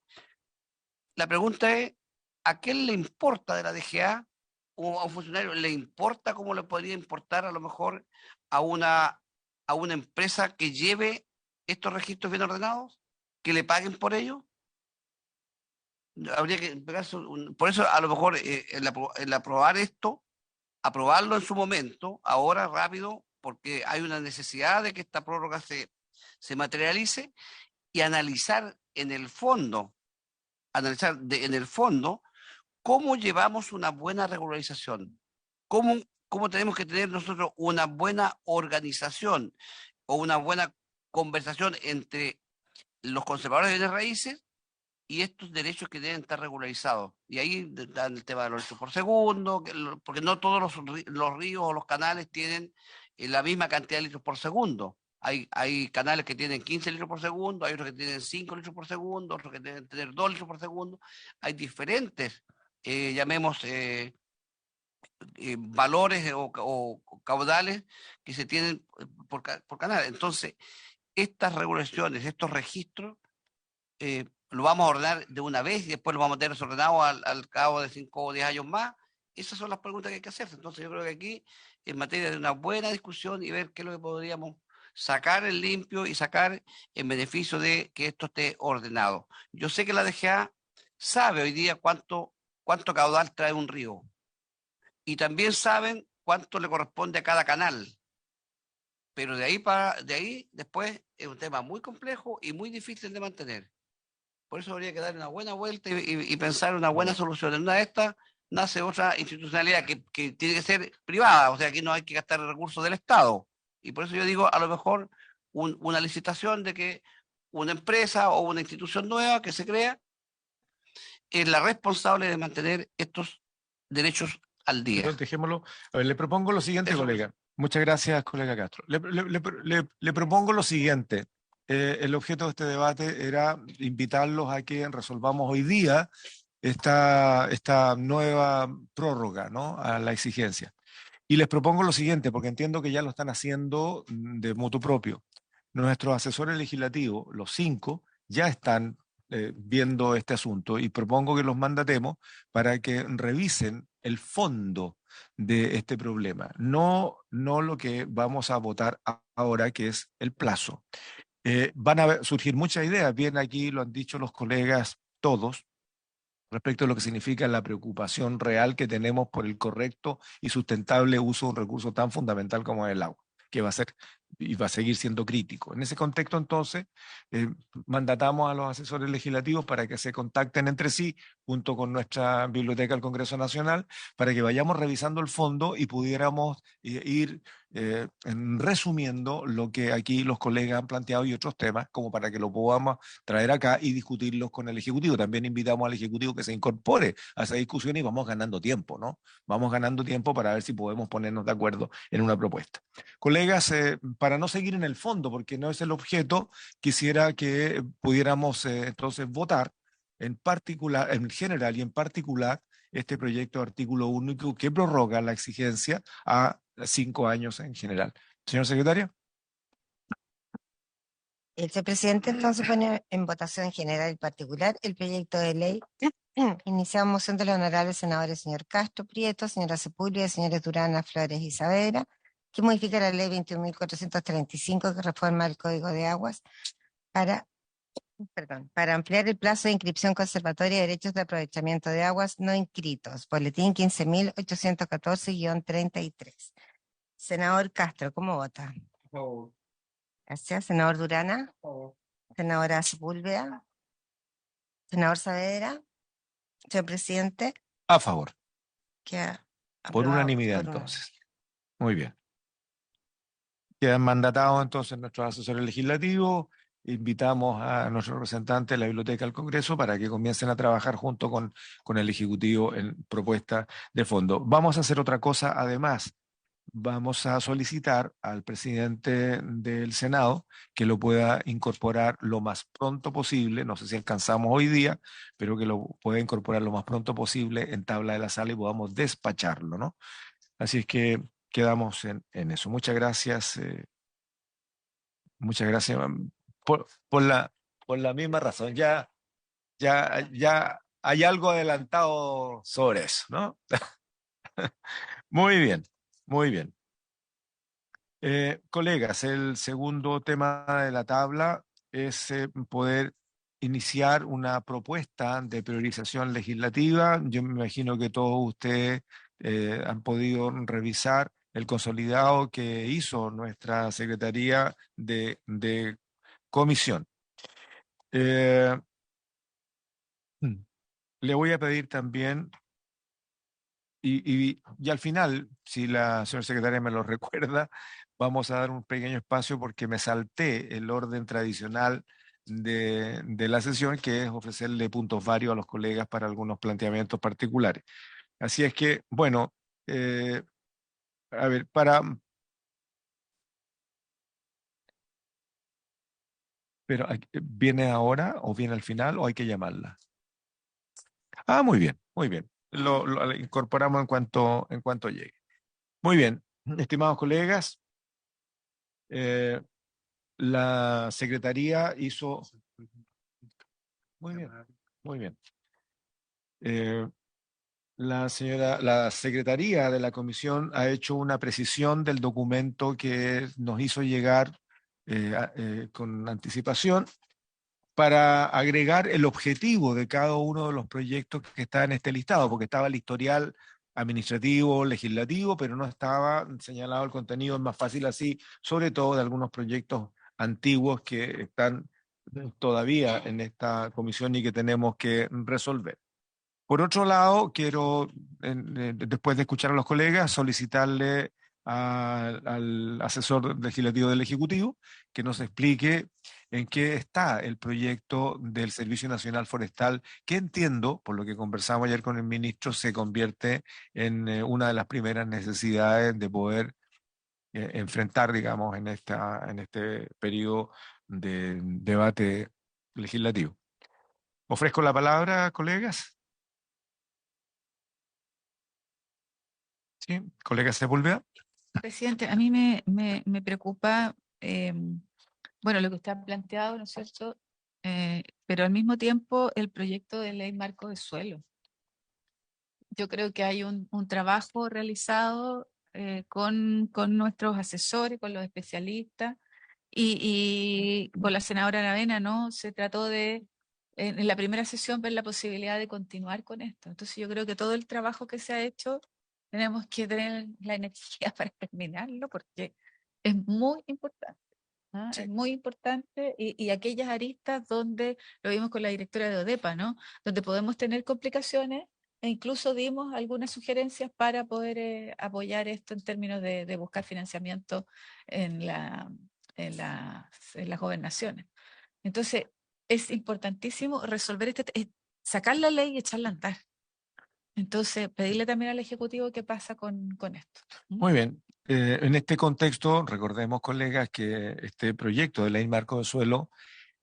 la pregunta es, ¿a quién le importa de la DGA o a un funcionario le importa cómo le podría importar a lo mejor a una empresa que lleve estos registros bien ordenados, que le paguen por ello? Habría que pegarse por eso a lo mejor el aprobar esto, aprobarlo en su momento, ahora rápido, porque hay una necesidad de que esta prórroga se materialice, y analizar en el fondo cómo llevamos una buena regularización, cómo tenemos que tener nosotros una buena organización o una buena conversación entre los conservadores de bienes raíces y estos derechos que deben estar regularizados. Y ahí dan el tema de los litros por segundo, porque no todos los ríos o los canales tienen la misma cantidad de litros por segundo. Hay canales que tienen 15 litros por segundo, hay otros que tienen 5 litros por segundo, otros que deben tener 2 litros por segundo. Hay diferentes, llamemos, valores o caudales que se tienen por canal. Entonces, estas regulaciones, estos registros, lo vamos a ordenar de una vez y después lo vamos a tener desordenado al cabo de 5 o 10 años más. Esas son las preguntas que hay que hacerse. Entonces yo creo que aquí, en materia de una buena discusión y ver qué es lo que podríamos sacar en limpio y sacar en beneficio de que esto esté ordenado. Yo sé que la DGA sabe hoy día cuánto caudal trae un río, y también saben cuánto le corresponde a cada canal. Pero de ahí después es un tema muy complejo y muy difícil de mantener. Por eso habría que dar una buena vuelta y pensar una buena solución. En una de estas nace otra institucionalidad que tiene que ser privada, o sea, aquí no hay que gastar recursos del Estado. Y por eso yo digo, a lo mejor una licitación de que una empresa o una institución nueva que se crea es la responsable de mantener estos derechos al día. Pero dejémoslo. A ver, le propongo lo siguiente, colega. Muchas gracias, colega Castro. Le propongo lo siguiente. El objeto de este debate era invitarlos a que resolvamos hoy día esta nueva prórroga, ¿no?, a la exigencia. Y les propongo lo siguiente, porque entiendo que ya lo están haciendo de motu propio. Nuestros asesores legislativos, los 5, ya están viendo este asunto y propongo que los mandatemos para que revisen el fondo de este problema, no lo que vamos a votar ahora, que es el plazo. Van a surgir muchas ideas, bien aquí lo han dicho los colegas todos, respecto a lo que significa la preocupación real que tenemos por el correcto y sustentable uso de un recurso tan fundamental como el agua, que va a ser y va a seguir siendo crítico. En ese contexto, entonces, mandatamos a los asesores legislativos para que se contacten entre sí, junto con nuestra biblioteca del Congreso Nacional, para que vayamos revisando el fondo y pudiéramos ir resumiendo lo que aquí los colegas han planteado y otros temas, como para que lo podamos traer acá y discutirlos con el Ejecutivo. También invitamos al Ejecutivo que se incorpore a esa discusión y vamos ganando tiempo, ¿no? Vamos ganando tiempo para ver si podemos ponernos de acuerdo en una propuesta. Colegas, para no seguir en el fondo, porque no es el objeto, quisiera que pudiéramos entonces votar en particular, en general y en particular, este proyecto de artículo único que prorroga la exigencia a 5 años en general. Señor secretario. El señor presidente entonces pone en votación general y particular el proyecto de ley. Iniciamos moción de los honorables senadores señor Castro Prieto, señora Sepúlveda, señores Durana, Flores y Saavedra, que modifica la ley 21.435 que reforma el Código de Aguas para ampliar el plazo de inscripción conservatoria de derechos de aprovechamiento de aguas no inscritos. Boletín 15.814-33. Senador Castro, ¿cómo vota? Gracias. Senador Durana. Senadora Sepúlveda. Senador Saavedra. Señor presidente. A favor. Queda Por aprobado unanimidad, por entonces. Muy bien. Quedan mandatados entonces nuestros asesores legislativos. Invitamos a nuestros representantes de la Biblioteca del Congreso para que comiencen a trabajar junto con el Ejecutivo en propuesta de fondo. Vamos a hacer otra cosa además. Vamos a solicitar al presidente del Senado que lo pueda incorporar lo más pronto posible, no sé si alcanzamos hoy día, pero que lo pueda incorporar lo más pronto posible en tabla de la sala y podamos despacharlo, ¿no? Así es que quedamos en eso. Muchas gracias por la misma razón. Ya hay algo adelantado sobre eso, ¿no? Muy bien, muy bien. Colegas, el segundo tema de la tabla es poder iniciar una propuesta de priorización legislativa. Yo me imagino que todos ustedes han podido revisar el consolidado que hizo nuestra Secretaría de Comisión. Le voy a pedir también, y al final, si la señora secretaria me lo recuerda, vamos a dar un pequeño espacio porque me salté el orden tradicional de la sesión, que es ofrecerle puntos varios a los colegas para algunos planteamientos particulares. Así es que, bueno, a ver, pero ¿viene ahora o viene al final o hay que llamarla? Ah, muy bien, muy bien. Lo incorporamos en cuanto llegue. Muy bien, estimados colegas, la Secretaría hizo... Muy bien, muy bien. La Secretaría de la Comisión ha hecho una precisión del documento que nos hizo llegar con anticipación para agregar el objetivo de cada uno de los proyectos que está en este listado, porque estaba el historial administrativo, legislativo, pero no estaba señalado el contenido. Es más fácil así, sobre todo de algunos proyectos antiguos que están todavía en esta comisión y que tenemos que resolver. Por otro lado, quiero, después de escuchar a los colegas, solicitarle al asesor legislativo del Ejecutivo que nos explique en qué está el proyecto del Servicio Nacional Forestal, que entiendo, por lo que conversamos ayer con el ministro, se convierte en una de las primeras necesidades de poder enfrentar, digamos, en este periodo de debate legislativo. Ofrezco la palabra, colegas. Sí, colega Sepúlveda. Presidente, a mí me preocupa, bueno, lo que está planteado, ¿no es cierto? Pero al mismo tiempo el proyecto de ley marco de suelo. Yo creo que hay un trabajo realizado con nuestros asesores, con los especialistas y con la senadora Aravena, ¿no? Se trató de, en la primera sesión, ver la posibilidad de continuar con esto. Entonces yo creo que todo el trabajo que se ha hecho, tenemos que tener la energía para terminarlo porque es muy importante. ¿Ah? Es muy importante y aquellas aristas donde, lo vimos con la directora de ODEPA, ¿no? Donde podemos tener complicaciones e incluso dimos algunas sugerencias para poder apoyar esto en términos de buscar financiamiento en en las gobernaciones. Entonces, es importantísimo resolver sacar la ley y echarla a andar. Entonces, pedirle también al Ejecutivo qué pasa con esto. Muy bien. En este contexto, recordemos, colegas, que este proyecto de ley marco de suelo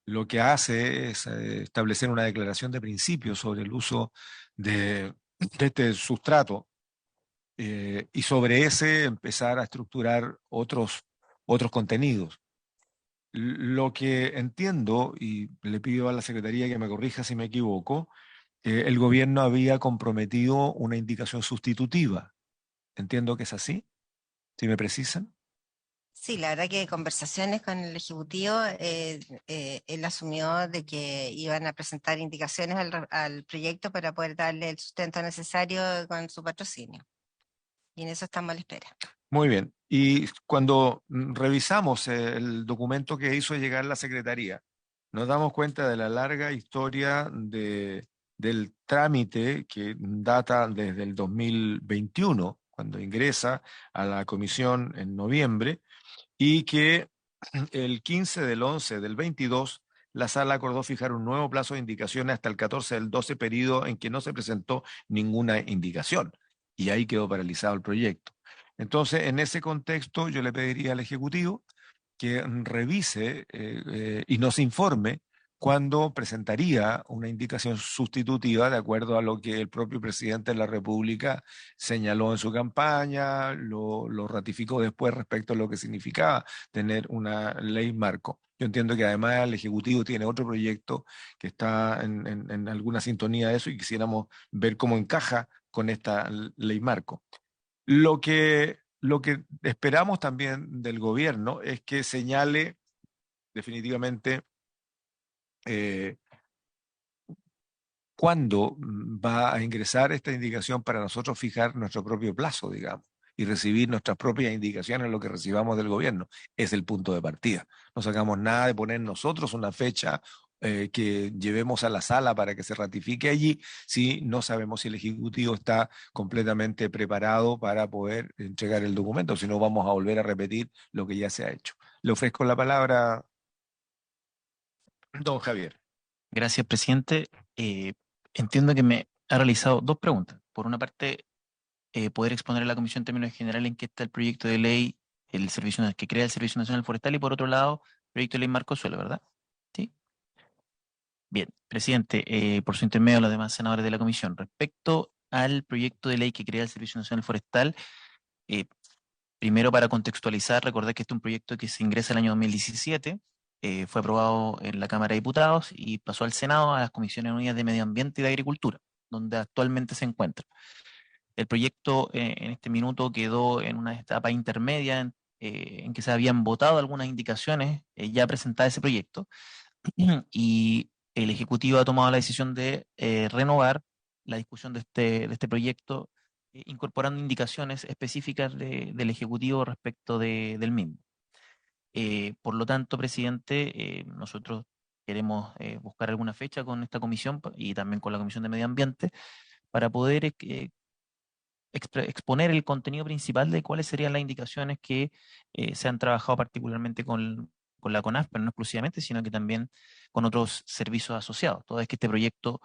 lo que hace es establecer una declaración de principios sobre el uso de este sustrato y sobre ese empezar a estructurar otros contenidos. Lo que entiendo, y le pido a la Secretaría que me corrija si me equivoco, el gobierno había comprometido una indicación sustitutiva. Entiendo que es así, si me precisan. Sí, la verdad que conversaciones con el Ejecutivo, él asumió de que iban a presentar indicaciones al proyecto para poder darle el sustento necesario con su patrocinio. Y en eso estamos a la espera. Muy bien. Y cuando revisamos el documento que hizo llegar la Secretaría, nos damos cuenta de la larga historia del trámite que data desde el 2021, cuando ingresa a la comisión en noviembre, y que el 15 del 11 del 22 la sala acordó fijar un nuevo plazo de indicaciones hasta el 14 del 12, periodo en que no se presentó ninguna indicación. Y ahí quedó paralizado el proyecto. Entonces, en ese contexto, yo le pediría al Ejecutivo que revise y nos informe cuándo presentaría una indicación sustitutiva de acuerdo a lo que el propio presidente de la República señaló en su campaña, lo ratificó después respecto a lo que significaba tener una ley marco. Yo entiendo que además el Ejecutivo tiene otro proyecto que está en alguna sintonía de eso y quisiéramos ver cómo encaja con esta ley marco. Lo que esperamos también del gobierno es que señale definitivamente eh, cuándo va a ingresar esta indicación para nosotros fijar nuestro propio plazo, digamos, y recibir nuestras propias indicaciones en lo que recibamos del gobierno. Es el punto de partida. No sacamos nada de poner nosotros una fecha que llevemos a la sala para que se ratifique allí, si no sabemos si el Ejecutivo está completamente preparado para poder entregar el documento, si no vamos a volver a repetir lo que ya se ha hecho. Le ofrezco la palabra, don Javier. Gracias, presidente. Entiendo que me ha realizado dos preguntas. Por una parte, poder exponer a la Comisión en términos generales en qué está el proyecto de ley, que crea el Servicio Nacional Forestal, y por otro lado, proyecto de ley marco suelo, ¿verdad? Sí. Bien, presidente, por su intermedio a los demás senadores de la comisión, respecto al proyecto de ley que crea el Servicio Nacional Forestal, eh, primero para contextualizar, recordar que este es un proyecto que se ingresa el año 2017, fue aprobado en la Cámara de Diputados y pasó al Senado a las Comisiones Unidas de Medio Ambiente y de Agricultura, donde actualmente se encuentra. El proyecto en este minuto quedó en una etapa intermedia en que se habían votado algunas indicaciones ya presentada ese proyecto y el Ejecutivo ha tomado la decisión de renovar la discusión de este proyecto, incorporando indicaciones específicas del Ejecutivo respecto del mismo. Por lo tanto, presidente, nosotros queremos buscar alguna fecha con esta comisión y también con la Comisión de Medio Ambiente para poder exponer el contenido principal de cuáles serían las indicaciones que se han trabajado particularmente con la CONAF, pero no exclusivamente, sino que también con otros servicios asociados. Todo es que este proyecto,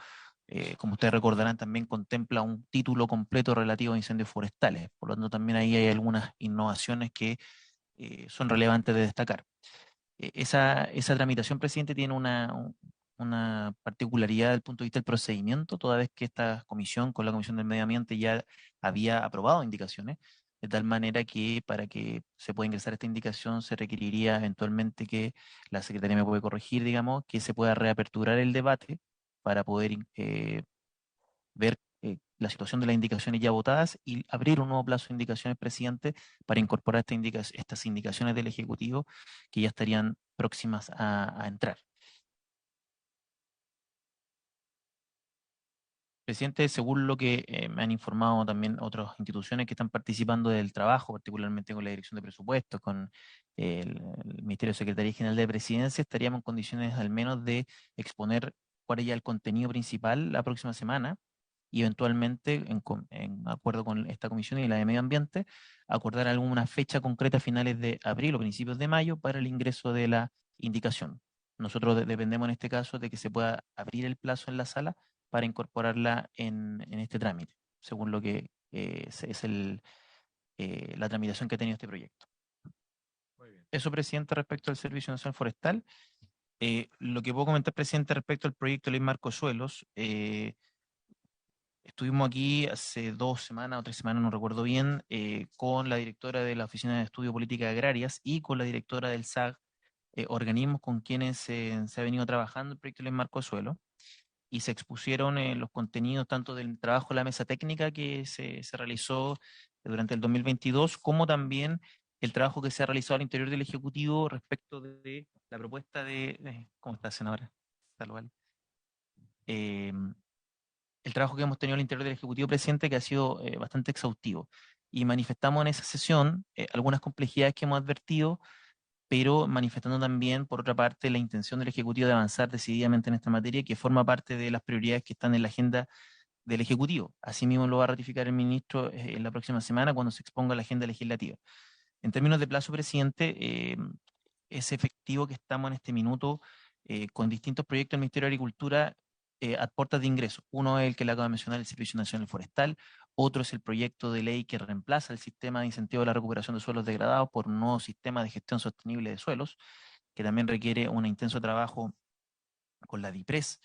como ustedes recordarán, también contempla un título completo relativo a incendios forestales. Por lo tanto, también ahí hay algunas innovaciones que son relevantes de destacar. Esa tramitación, presidente, tiene una particularidad desde el punto de vista del procedimiento, toda vez que esta comisión, con la Comisión del Medio Ambiente, ya había aprobado indicaciones, de tal manera que para que se pueda ingresar esta indicación se requeriría eventualmente que la Secretaría me puede corregir, digamos, que se pueda reaperturar el debate para poder ver la situación de las indicaciones ya votadas y abrir un nuevo plazo de indicaciones, presidente, para incorporar estas indicaciones del Ejecutivo que ya estarían próximas a entrar. Presidente, según lo que me han informado también otras instituciones que están participando del trabajo, particularmente con la Dirección de Presupuestos, con el Ministerio de Secretaría General de Presidencia, estaríamos en condiciones al menos de exponer cuál es ya el contenido principal la próxima semana y eventualmente, en acuerdo con esta comisión y la de Medio Ambiente, acordar alguna fecha concreta a finales de abril o principios de mayo para el ingreso de la indicación. Nosotros dependemos en este caso de que se pueda abrir el plazo en la sala para incorporarla en este trámite, según lo que es la tramitación que ha tenido este proyecto. Muy bien. Eso, presidente, respecto al Servicio Nacional Forestal. Lo que puedo comentar, presidente, respecto al proyecto de ley Marco Suelos, estuvimos aquí hace 2 semanas o 3 semanas, no recuerdo bien, con la directora de la Oficina de Estudio de Políticas Agrarias y con la directora del SAG, organismos con quienes se ha venido trabajando el proyecto de ley Marco Suelo, y se expusieron los contenidos tanto del trabajo de la mesa técnica que se realizó durante el 2022, como también el trabajo que se ha realizado al interior del Ejecutivo respecto de la propuesta ¿cómo está, senadora? Salud, vale. El trabajo que hemos tenido al interior del Ejecutivo, presidente, que ha sido bastante exhaustivo. Y manifestamos en esa sesión algunas complejidades que hemos advertido, pero manifestando también, por otra parte, la intención del Ejecutivo de avanzar decididamente en esta materia, que forma parte de las prioridades que están en la agenda del Ejecutivo. Asimismo lo va a ratificar el ministro en la próxima semana cuando se exponga la agenda legislativa. En términos de plazo, presidente, es efectivo que estamos en este minuto con distintos proyectos del Ministerio de Agricultura a puertas de ingreso. Uno es el que le acabo de mencionar, el Servicio Nacional Forestal. Otro es el proyecto de ley que reemplaza el sistema de incentivo a la recuperación de suelos degradados por un nuevo sistema de gestión sostenible de suelos, que también requiere un intenso trabajo con la DIPRES,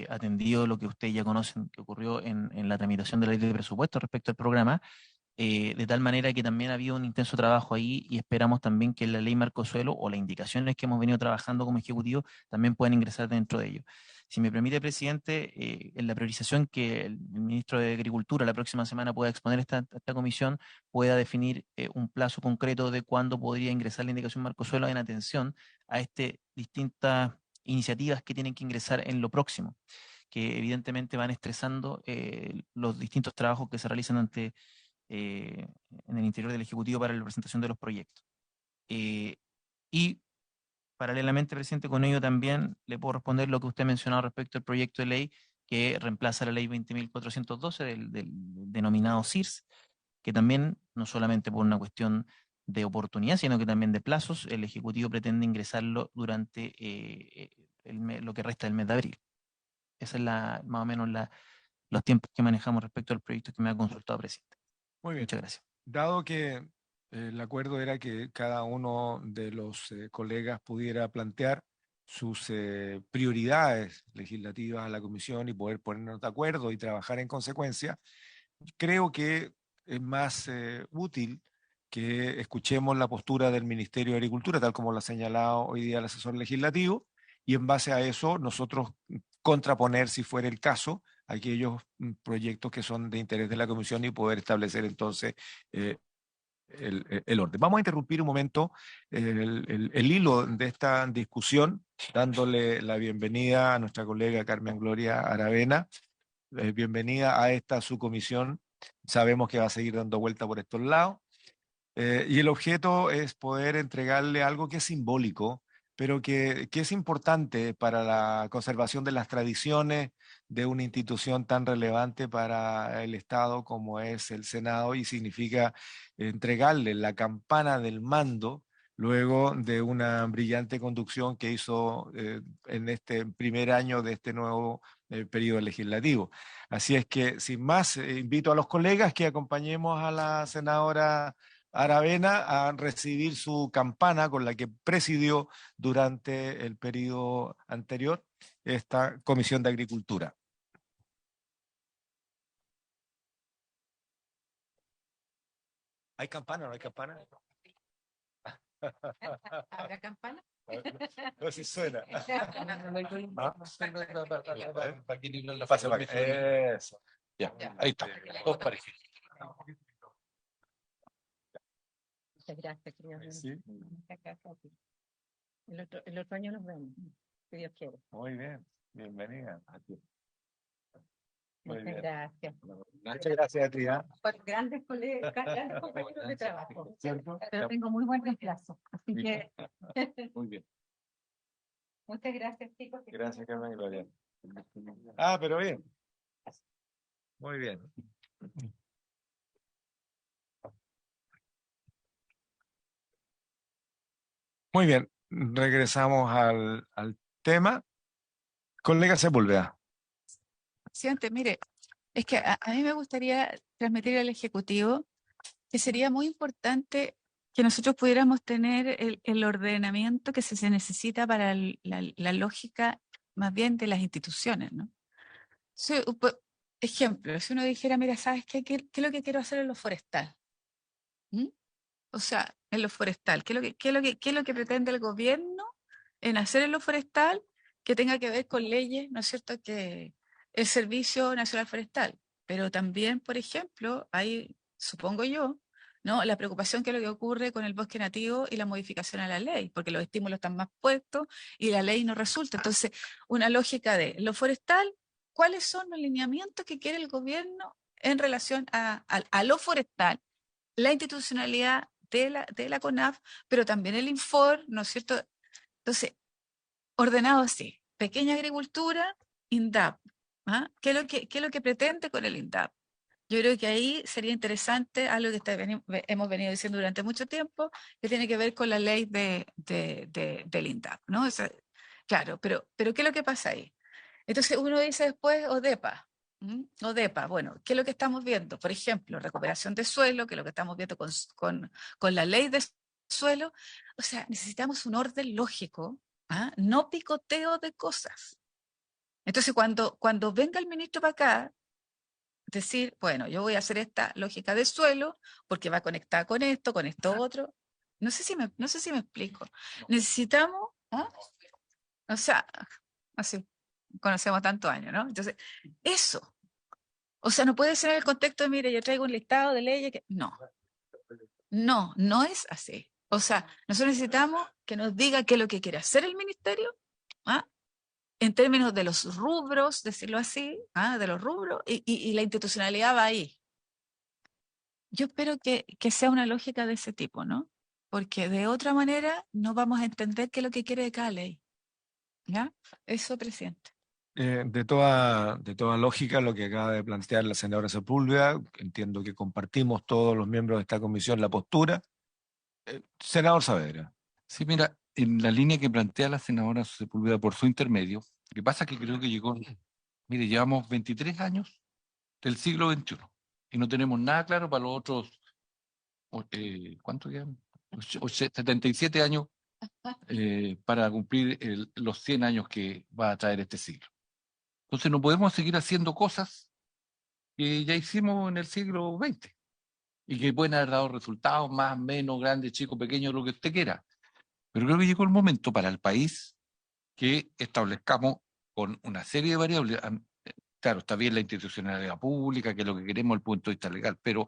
atendido lo que ustedes ya conocen que ocurrió en la tramitación de la ley de presupuesto respecto al programa, de tal manera que también ha habido un intenso trabajo ahí y esperamos también que la ley Marco Suelo o las indicaciones que hemos venido trabajando como Ejecutivo también puedan ingresar dentro de ello. Si me permite, presidente, en la priorización que el ministro de Agricultura la próxima semana pueda exponer esta comisión, pueda definir un plazo concreto de cuándo podría ingresar la indicación Marco Suelo en atención a distintas iniciativas que tienen que ingresar en lo próximo, que evidentemente van estresando los distintos trabajos que se realizan en el interior del Ejecutivo para la presentación de los proyectos. Y paralelamente, presidente, con ello también le puedo responder lo que usted ha mencionado respecto al proyecto de ley que reemplaza la ley 20.412 del denominado CIRS, que también, no solamente por una cuestión de oportunidad, sino que también de plazos, el Ejecutivo pretende ingresarlo durante lo que resta del mes de abril. Esa es más o menos los tiempos que manejamos respecto al proyecto que me ha consultado, presidente. Muy bien. Muchas gracias. Dado que el acuerdo era que cada uno de los colegas pudiera plantear sus prioridades legislativas a la comisión y poder ponernos de acuerdo y trabajar en consecuencia, creo que es más útil que escuchemos la postura del Ministerio de Agricultura, tal como lo ha señalado hoy día el asesor legislativo, y en base a eso nosotros contraponer, si fuera el caso, aquellos proyectos que son de interés de la comisión y poder establecer entonces eh, el orden. Vamos a interrumpir un momento el hilo de esta discusión, dándole la bienvenida a nuestra colega Carmen Gloria Aravena. Bienvenida a esta subcomisión. Sabemos que va a seguir dando vuelta por estos lados. Y el objeto es poder entregarle algo que es simbólico, pero que es importante para la conservación de las tradiciones de una institución tan relevante para el Estado como es el Senado, y significa entregarle la campana del mando luego de una brillante conducción que hizo en este primer año de este nuevo periodo legislativo. Así es que, sin más, invito a los colegas que acompañemos a la senadora Aravena a recibir su campana con la que presidió durante el periodo anterior esta Comisión de Agricultura. ¿Hay campana o no hay campana? ¿Habrá campana? No sé si suena. Pase para acá. Eso. Ya, ahí está. Dos parejas. Muchas gracias, querido. Sí. El otro año nos vemos, si Dios quiere. Muy bien, bienvenida. Muy Muchas bien. gracias. Muchas gracias a ti. Grandes colegas, grandes compañeros de trabajo. ¿Cierto? Pero tengo muy buen reemplazo. Así que Muy bien. muchas gracias, chicos. Gracias, Carmen Gloria. Ah, pero bien. Muy bien. Muy bien, regresamos al tema. Colega Sepúlveda. Presidente, mire, es que a mí me gustaría transmitir al Ejecutivo que sería muy importante que nosotros pudiéramos tener el ordenamiento que se necesita para la lógica más bien de las instituciones, ¿no? Ejemplo, si uno dijera, mira, ¿sabes qué? ¿Qué es lo que quiero hacer en lo forestal? ¿Mm? O sea, en lo forestal, ¿qué es lo que pretende el gobierno en hacer en lo forestal que tenga que ver con leyes, ¿no es cierto?, que el Servicio Nacional Forestal, pero también, por ejemplo, hay, supongo yo, ¿no?, la preocupación que es lo que ocurre con el bosque nativo y la modificación a la ley, porque los estímulos están más puestos y la ley no resulta. Entonces, una lógica de lo forestal, ¿cuáles son los lineamientos que quiere el gobierno en relación a lo forestal? La institucionalidad de la CONAF, pero también el Infor, ¿no es cierto? Entonces, ordenado así, pequeña agricultura, INDAP. ¿Ah? ¿Qué es lo que pretende con el INDAP? Yo creo que ahí sería interesante algo que hemos venido diciendo durante mucho tiempo, que tiene que ver con la ley del INDAP, ¿no? O sea, claro, pero ¿qué es lo que pasa ahí? Entonces uno dice después ODEPA. ODEPA, bueno, ¿qué es lo que estamos viendo? Por ejemplo, recuperación de suelo, que es lo que estamos viendo con la ley de suelo. O sea, necesitamos un orden lógico, ¿ah? No picoteo de cosas. Entonces, cuando venga el ministro para acá, decir, bueno, yo voy a hacer esta lógica de suelo porque va conectada con esto otro. No sé si me explico. Necesitamos, ¿ah? O sea, así, conocemos tantos años, ¿no? Entonces, eso. O sea, no puede ser en el contexto de, mire, yo traigo un listado de leyes que... No es así. O sea, nosotros necesitamos que nos diga qué es lo que quiere hacer el ministerio, ¿ah?, en términos de los rubros, decirlo así, ¿ah?, de los rubros, y la institucionalidad va ahí. Yo espero que sea una lógica de ese tipo, ¿no? Porque de otra manera no vamos a entender qué es lo que quiere de cada ley. ¿Ya? Eso, presidente. De toda lógica, lo que acaba de plantear la senadora Sepúlveda, entiendo que compartimos todos los miembros de esta comisión la postura. Senador Saavedra. Sí, mira, en la línea que plantea la senadora Sepúlveda por su intermedio, lo que pasa es que creo que llegó, mire, llevamos 23 años del siglo XXI y no tenemos nada claro para los otros, ¿cuánto quedan? 77 años para cumplir los 100 años que va a traer este siglo. Entonces no podemos seguir haciendo cosas que ya hicimos en el siglo XX y que pueden haber dado resultados más, menos, grandes, chicos, pequeños, lo que usted quiera. Pero creo que llegó el momento para el país que establezcamos con una serie de variables. Claro, está bien la institucionalidad pública, que es lo que queremos desde el punto de vista legal, pero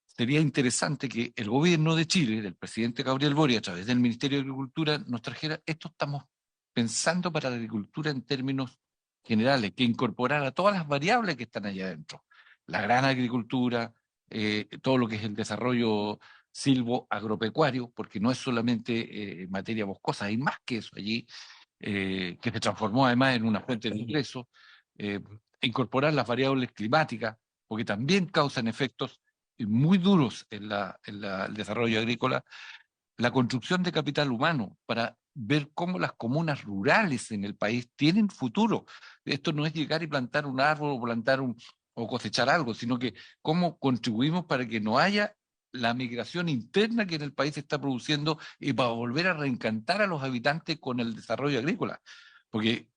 sería interesante que el gobierno de Chile, del presidente Gabriel Boric, a través del Ministerio de Agricultura, nos trajera, esto estamos pensando para la agricultura en términos generales, que incorporara todas las variables que están allá adentro. La gran agricultura, todo lo que es el desarrollo silvo-agropecuario, porque no es solamente materia boscosa, hay más que eso allí, que se transformó además en una fuente de ingresos, incorporar las variables climáticas, porque también causan efectos muy duros en el desarrollo agrícola, la construcción de capital humano para ver cómo las comunas rurales en el país tienen futuro. Esto no es llegar y plantar un árbol o o cosechar algo, sino que cómo contribuimos para que no haya la migración interna que en el país se está produciendo y para volver a reencantar a los habitantes con el desarrollo agrícola. Porque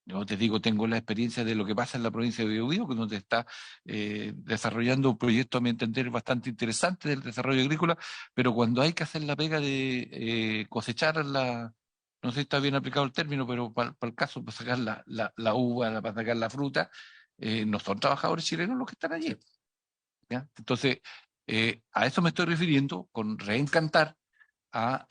yo te digo, tengo la experiencia de lo que pasa en la provincia de Biobío, que donde está desarrollando un proyecto, a mi entender, bastante interesante del desarrollo agrícola, pero cuando hay que hacer la pega de cosechar no sé si está bien aplicado el término, pero para el caso, para sacar la uva, para sacar la fruta, no son trabajadores chilenos los que están allí. ¿Ya? Entonces, a eso me estoy refiriendo con reencantar a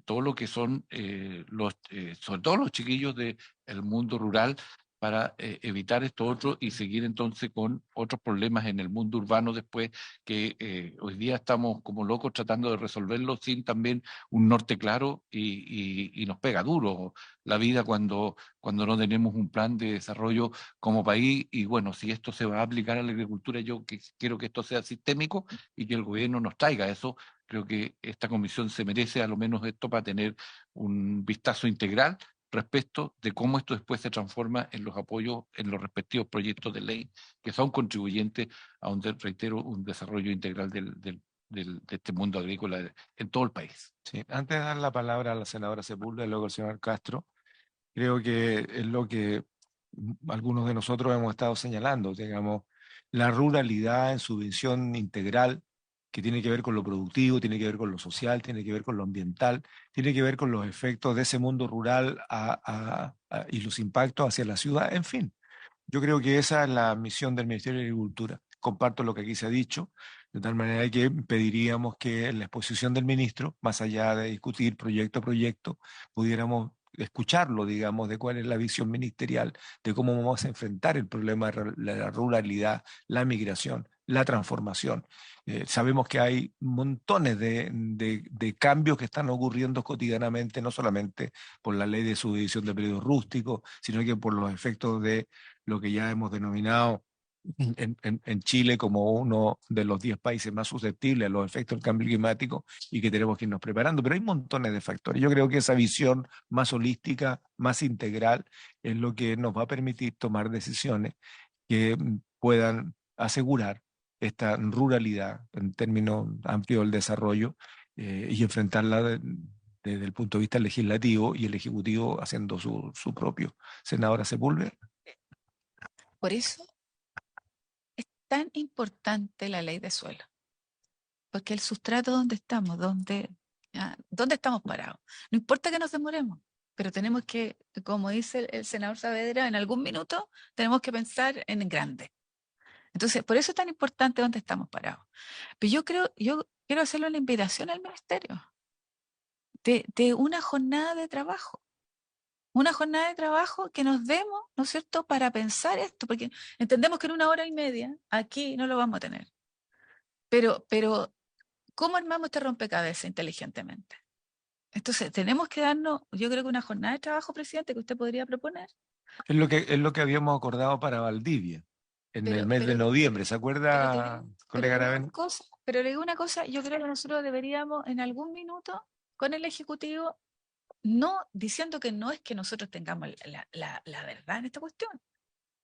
todo lo que son sobre todo los chiquillos del mundo rural para evitar esto otro y seguir entonces con otros problemas en el mundo urbano después que hoy día estamos como locos tratando de resolverlo sin también un norte claro y nos pega duro la vida cuando no tenemos un plan de desarrollo como país y bueno, si esto se va a aplicar a la agricultura, yo quiero que esto sea sistémico y que el gobierno nos traiga eso. Creo que esta comisión se merece a lo menos esto para tener un vistazo integral respecto de cómo esto después se transforma en los apoyos en los respectivos proyectos de ley que son contribuyentes a un, reitero, un desarrollo integral de este mundo agrícola en todo el país. Sí. Antes de dar la palabra a la senadora Sepúlveda y luego al señor Castro, creo que es lo que algunos de nosotros hemos estado señalando, digamos, la ruralidad en su visión integral, que tiene que ver con lo productivo, tiene que ver con lo social, tiene que ver con lo ambiental, tiene que ver con los efectos de ese mundo rural y los impactos hacia la ciudad, en fin. Yo creo que esa es la misión del Ministerio de Agricultura. Comparto lo que aquí se ha dicho, de tal manera que pediríamos que en la exposición del ministro, más allá de discutir proyecto a proyecto, pudiéramos escucharlo, digamos, de cuál es la visión ministerial, de cómo vamos a enfrentar el problema de la ruralidad, la migración, la transformación. Sabemos que hay montones de cambios que están ocurriendo cotidianamente, no solamente por la ley de subdivisión de predios rústicos, sino que por los efectos de lo que ya hemos denominado en Chile como uno de los 10 países más susceptibles a los efectos del cambio climático y que tenemos que irnos preparando. Pero hay montones de factores. Yo creo que esa visión más holística, más integral, es lo que nos va a permitir tomar decisiones que puedan asegurar esta ruralidad en términos amplios del desarrollo y enfrentarla desde el punto de vista legislativo y el ejecutivo haciendo su propio. Senadora Sepúlveda. Por eso es tan importante la ley de suelo, porque el sustrato donde estamos, ¿dónde estamos parados? No importa que nos demoremos, pero tenemos que, como dice el senador Saavedra, en algún minuto tenemos que pensar en grande. Entonces, por eso es tan importante dónde estamos parados. Pero yo quiero hacerle una invitación al ministerio de una jornada de trabajo. Una jornada de trabajo que nos demos, ¿no es cierto?, para pensar esto, porque entendemos que en 1 hora y media aquí no lo vamos a tener. Pero ¿cómo armamos este rompecabezas inteligentemente? Entonces, tenemos que darnos, yo creo que una jornada de trabajo, presidente, que usted podría proponer. Es lo que habíamos acordado para Valdivia en el mes de noviembre. ¿Se acuerda, colega Aravena? Pero le digo una cosa, yo creo que nosotros deberíamos en algún minuto con el Ejecutivo, no diciendo que no es que nosotros tengamos la verdad en esta cuestión,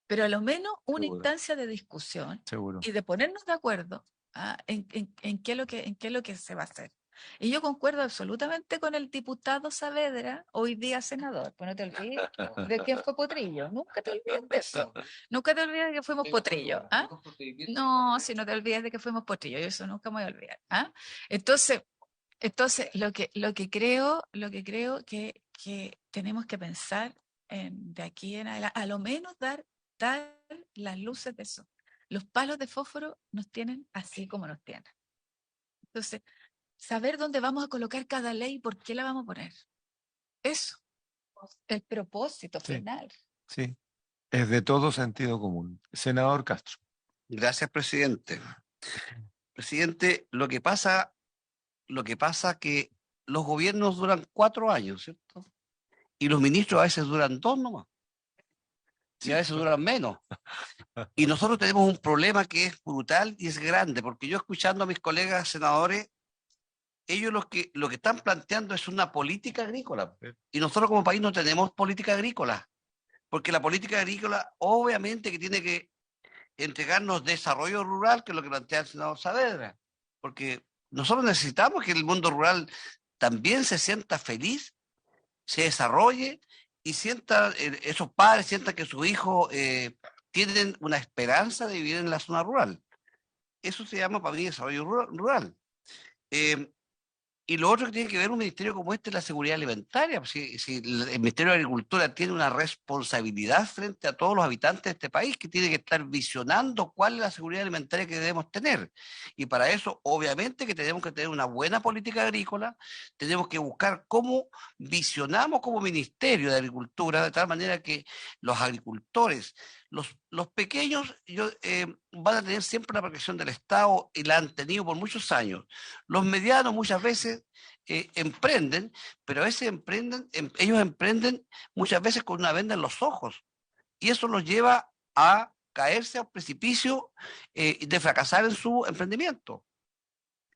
pero a lo menos una instancia de discusión y de ponernos de acuerdo en qué es lo que se va a hacer. Y yo concuerdo absolutamente con el diputado Saavedra, hoy día senador. Pues no te olvides de quién fue Potrillo. Nunca te olvides de eso. Nunca te olvides de que fuimos Potrillo. ¿Ah? No, si no te olvides de que fuimos Potrillo, yo eso nunca me voy a olvidar. ¿Ah? Entonces lo que creo que tenemos que pensar de aquí en adelante, a lo menos dar las luces de eso. Los palos de fósforo nos tienen así como nos tienen. Entonces, saber dónde vamos a colocar cada ley y por qué la vamos a poner. Eso, el propósito final. Sí, es de todo sentido común. Senador Castro. Gracias, presidente. Presidente, lo que pasa que los gobiernos duran 4 años, ¿cierto? Y los ministros a veces duran 2 nomás. Y a veces duran menos. Y nosotros tenemos un problema que es brutal y es grande, porque yo escuchando a mis colegas senadores, ellos lo que están planteando es una política agrícola. Y nosotros como país no tenemos política agrícola, porque la política agrícola obviamente que tiene que entregarnos desarrollo rural, que es lo que plantea el senador Saavedra, porque Nosotros necesitamos que el mundo rural también se sienta feliz, se desarrolle y sienta, esos padres sientan que sus hijos tienen una esperanza de vivir en la zona rural. Eso se llama para mí desarrollo rural. Eh, Y lo otro que tiene que ver un ministerio como este es la seguridad alimentaria. Si el Ministerio de Agricultura tiene una responsabilidad frente a todos los habitantes de este país, que tiene que estar visionando cuál es la seguridad alimentaria que debemos tener. Y para eso, obviamente, que tenemos que tener una buena política agrícola, tenemos que buscar cómo visionamos como Ministerio de Agricultura, de tal manera que los agricultores, los pequeños van a tener siempre la protección del Estado y la han tenido por muchos años. Los medianos muchas veces emprenden, pero a veces ellos emprenden muchas veces con una venda en los ojos y eso los lleva a caerse al precipicio de fracasar en su emprendimiento.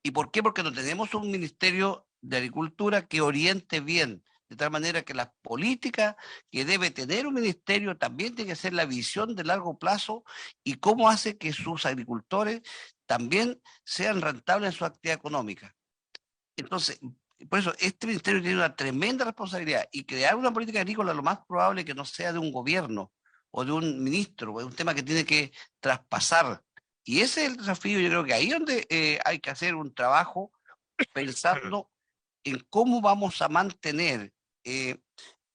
¿Y por qué? Porque no tenemos un Ministerio de Agricultura que oriente bien, de tal manera que las políticas que debe tener un ministerio también tiene que ser la visión de largo plazo y cómo hace que sus agricultores también sean rentables en su actividad económica. Entonces, por eso este ministerio tiene una tremenda responsabilidad y crear una política agrícola lo más probable que no sea de un gobierno o de un ministro, es un tema que tiene que traspasar. Y ese es el desafío, yo creo que ahí es donde hay que hacer un trabajo pensando en cómo vamos a mantener,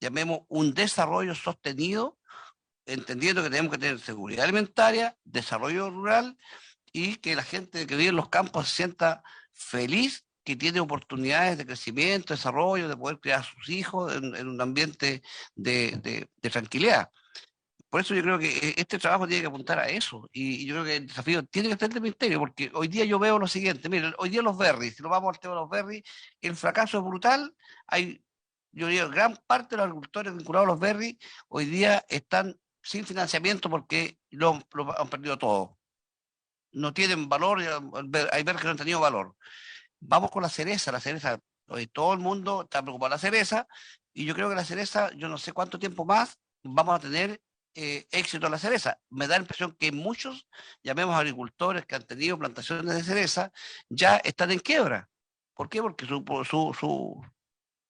llamemos, un desarrollo sostenido, entendiendo que tenemos que tener seguridad alimentaria, desarrollo rural y que la gente que vive en los campos se sienta feliz, que tiene oportunidades de crecimiento, desarrollo, de poder criar a sus hijos en un ambiente de tranquilidad. Por eso yo creo que este trabajo tiene que apuntar a eso. Y yo creo que el desafío tiene que estar en el ministerio, porque hoy día yo veo lo siguiente. Miren, hoy día los berries, si nos vamos al tema de los berries, el fracaso es brutal. Yo diría, gran parte de los agricultores vinculados a los berries hoy día están sin financiamiento porque lo han perdido todo. No tienen valor, hay berries que no han tenido valor. Vamos con la cereza, hoy todo el mundo está preocupado de la cereza, y yo creo que la cereza, yo no sé cuánto tiempo más vamos a tener éxito en la cereza. Me da la impresión que muchos, llamemos agricultores que han tenido plantaciones de cereza, ya están en quiebra. ¿Por qué? Porque su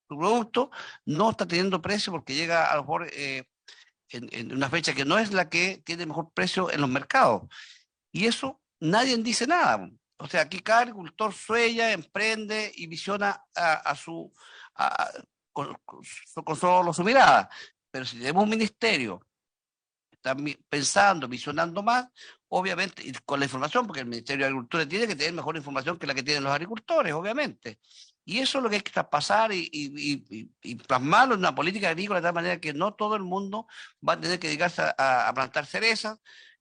producto no está teniendo precio porque llega a lo mejor en una fecha que no es la que tiene mejor precio en los mercados. Y eso nadie dice nada. O sea, aquí cada agricultor sueña, emprende y visiona con solo su mirada. Pero si tenemos un ministerio que está pensando, visionando más, obviamente, y con la información, porque el Ministerio de Agricultura tiene que tener mejor información que la que tienen los agricultores, obviamente. Y eso es lo que hay que traspasar y plasmarlo en una política agrícola de tal manera que no todo el mundo va a tener que dedicarse a plantar cerezas.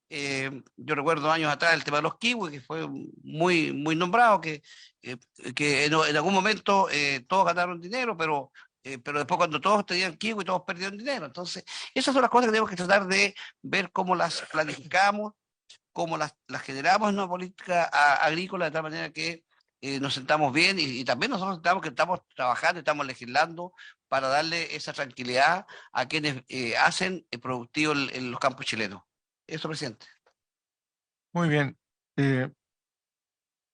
Yo recuerdo años atrás el tema de los kiwis, que fue muy, muy nombrado, que en algún momento todos ganaron dinero, pero después cuando todos tenían kiwi, todos perdieron dinero. Entonces, esas son las cosas que tenemos que tratar de ver cómo las planificamos, cómo las generamos en una política agrícola de tal manera que nos sentamos bien y también nosotros sentamos que estamos trabajando, estamos legislando para darle esa tranquilidad a quienes hacen productivo en los campos chilenos. Eso, presidente. Muy bien.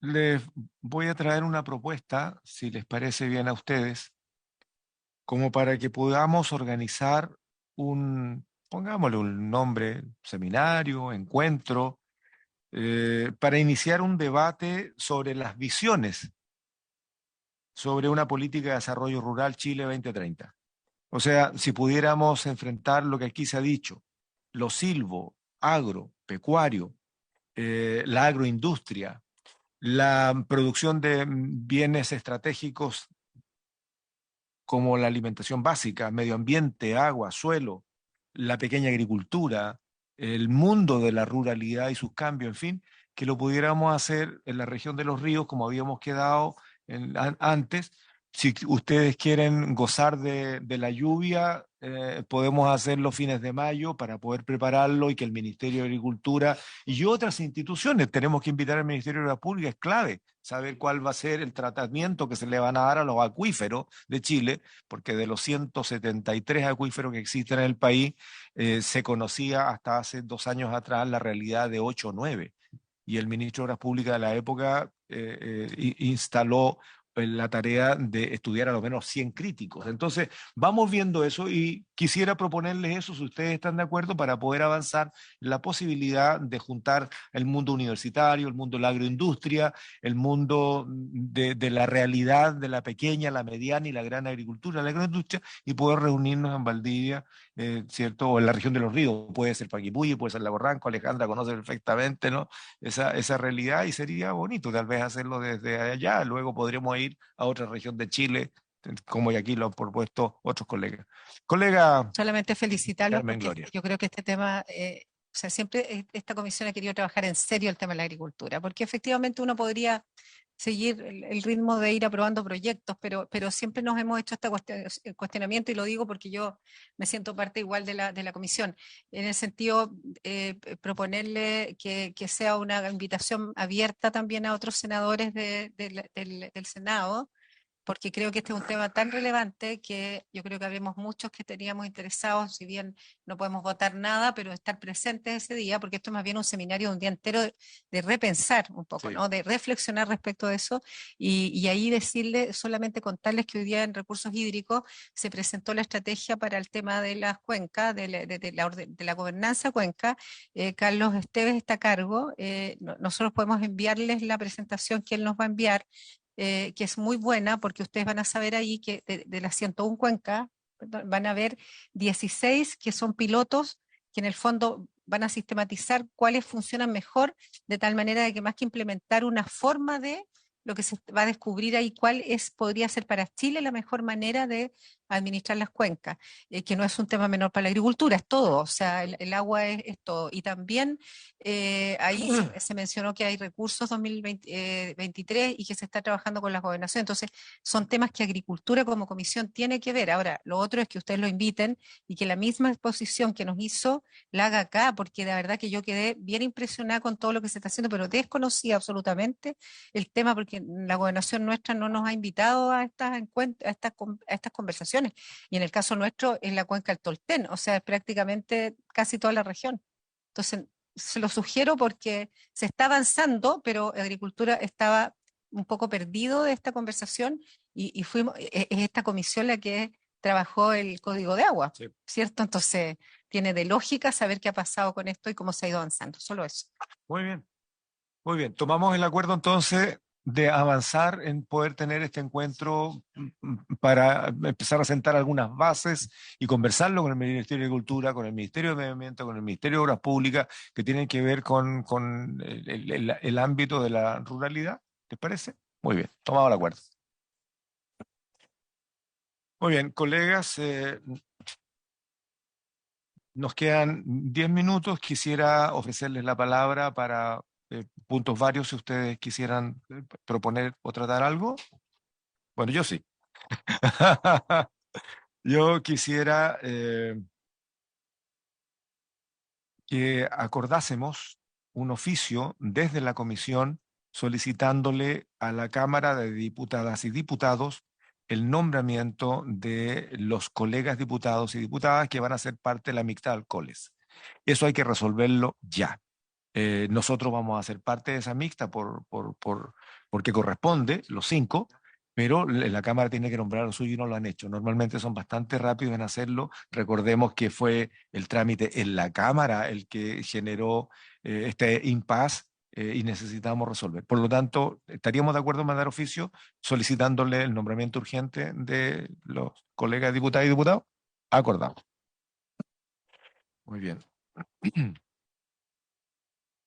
Les voy a traer una propuesta, si les parece bien a ustedes, como para que podamos organizar pongámosle un nombre, seminario, encuentro, para iniciar un debate sobre las visiones sobre una política de desarrollo rural Chile 2030. O sea, si pudiéramos enfrentar lo que aquí se ha dicho, lo silvo, agro, pecuario, la agroindustria, la producción de bienes estratégicos como la alimentación básica, medio ambiente, agua, suelo, la pequeña agricultura, el mundo de la ruralidad y sus cambios, en fin, que lo pudiéramos hacer en la región de los ríos como habíamos quedado antes. Si ustedes quieren gozar de la lluvia, podemos hacerlo fines de mayo para poder prepararlo y que el Ministerio de Agricultura y otras instituciones, tenemos que invitar al Ministerio de la Pública, es clave saber cuál va a ser el tratamiento que se le van a dar a los acuíferos de Chile, porque de los 173 acuíferos que existen en el país, se conocía hasta hace 2 años atrás la realidad de 8 o 9. y el ministro de Obras Públicas de la época instaló la tarea de estudiar a lo menos 100 críticos. Entonces, vamos viendo eso y quisiera proponerles eso, si ustedes están de acuerdo, para poder avanzar la posibilidad de juntar el mundo universitario, el mundo de la agroindustria, el mundo de la realidad de la pequeña, la mediana y la gran agricultura, la agroindustria, y poder reunirnos en Valdivia, ¿cierto? O en la región de los ríos, puede ser Paquipulli, puede ser Lago Ranco, Alejandra conoce perfectamente, ¿no? Esa realidad, y sería bonito tal vez hacerlo desde allá. Luego podríamos ir a otra región de Chile, como y aquí lo han propuesto otros colegas. Colega Solamente felicitarlos Carmen porque Gloria. yo creo que este tema, o sea, siempre esta comisión ha querido trabajar en serio el tema de la agricultura, porque efectivamente uno podría seguir el ritmo de ir aprobando proyectos, pero siempre nos hemos hecho este cuestionamiento, y lo digo porque yo me siento parte igual de la comisión, en el sentido proponerle que sea una invitación abierta también a otros senadores del Senado, porque creo que este es un tema tan relevante que yo creo que habemos muchos que teníamos interesados, si bien no podemos votar nada, pero estar presentes ese día, porque esto es más bien un seminario de un día entero de repensar un poco, Sí. ¿no? De reflexionar respecto de eso, y ahí decirle, solamente contarles que hoy día en recursos hídricos se presentó la estrategia para el tema de las cuencas, de la gobernanza cuenca. Carlos Esteves está a cargo, nosotros podemos enviarles la presentación que él nos va a enviar, que es muy buena, porque ustedes van a saber ahí que de las 101 cuencas van a haber 16 que son pilotos, que en el fondo van a sistematizar cuáles funcionan mejor, de tal manera de que más que implementar una forma de lo que se va a descubrir ahí, podría ser para Chile la mejor manera de administrar las cuencas, que no es un tema menor para la agricultura, es todo, o sea, el agua es todo. Y también ahí se mencionó que hay recursos 2023 y que se está trabajando con las gobernaciones, entonces son temas que agricultura como comisión tiene que ver. Ahora, lo otro es que ustedes lo inviten y que la misma exposición que nos hizo la haga acá, porque de verdad que yo quedé bien impresionada con todo lo que se está haciendo, pero desconocía absolutamente el tema, porque la gobernación nuestra no nos ha invitado a estas conversaciones, y en el caso nuestro es la cuenca del Tolten, o sea, es prácticamente casi toda la región. Entonces, se lo sugiero porque se está avanzando, pero agricultura estaba un poco perdido de esta conversación, y es esta comisión la que trabajó el Código de Agua, Sí. ¿cierto? Entonces, tiene de lógica saber qué ha pasado con esto y cómo se ha ido avanzando, solo eso. Muy bien. Muy bien. Tomamos el acuerdo entonces de avanzar en poder tener este encuentro para empezar a sentar algunas bases y conversarlo con el Ministerio de Agricultura, con el Ministerio de Medio Ambiente, con el Ministerio de Obras Públicas, que tienen que ver con el ámbito de la ruralidad. ¿Les parece? Muy bien. Tomado el acuerdo. Muy bien, colegas, nos quedan 10 minutos. Quisiera ofrecerles la palabra para puntos varios, si ustedes quisieran proponer o tratar algo. Bueno, yo sí. Yo quisiera que acordásemos un oficio desde la comisión solicitándole a la Cámara de Diputadas y Diputados el nombramiento de los colegas diputados y diputadas que van a ser parte de la mixta de alcoholes. Eso hay que resolverlo ya. Nosotros vamos a ser parte de esa mixta porque corresponde, los 5, pero la Cámara tiene que nombrar lo suyo y no lo han hecho. Normalmente son bastante rápidos en hacerlo. Recordemos que fue el trámite en la Cámara el que generó este impasse y necesitamos resolver. Por lo tanto, estaríamos de acuerdo en mandar oficio solicitándole el nombramiento urgente de los colegas diputados y diputados. Acordado. Muy bien.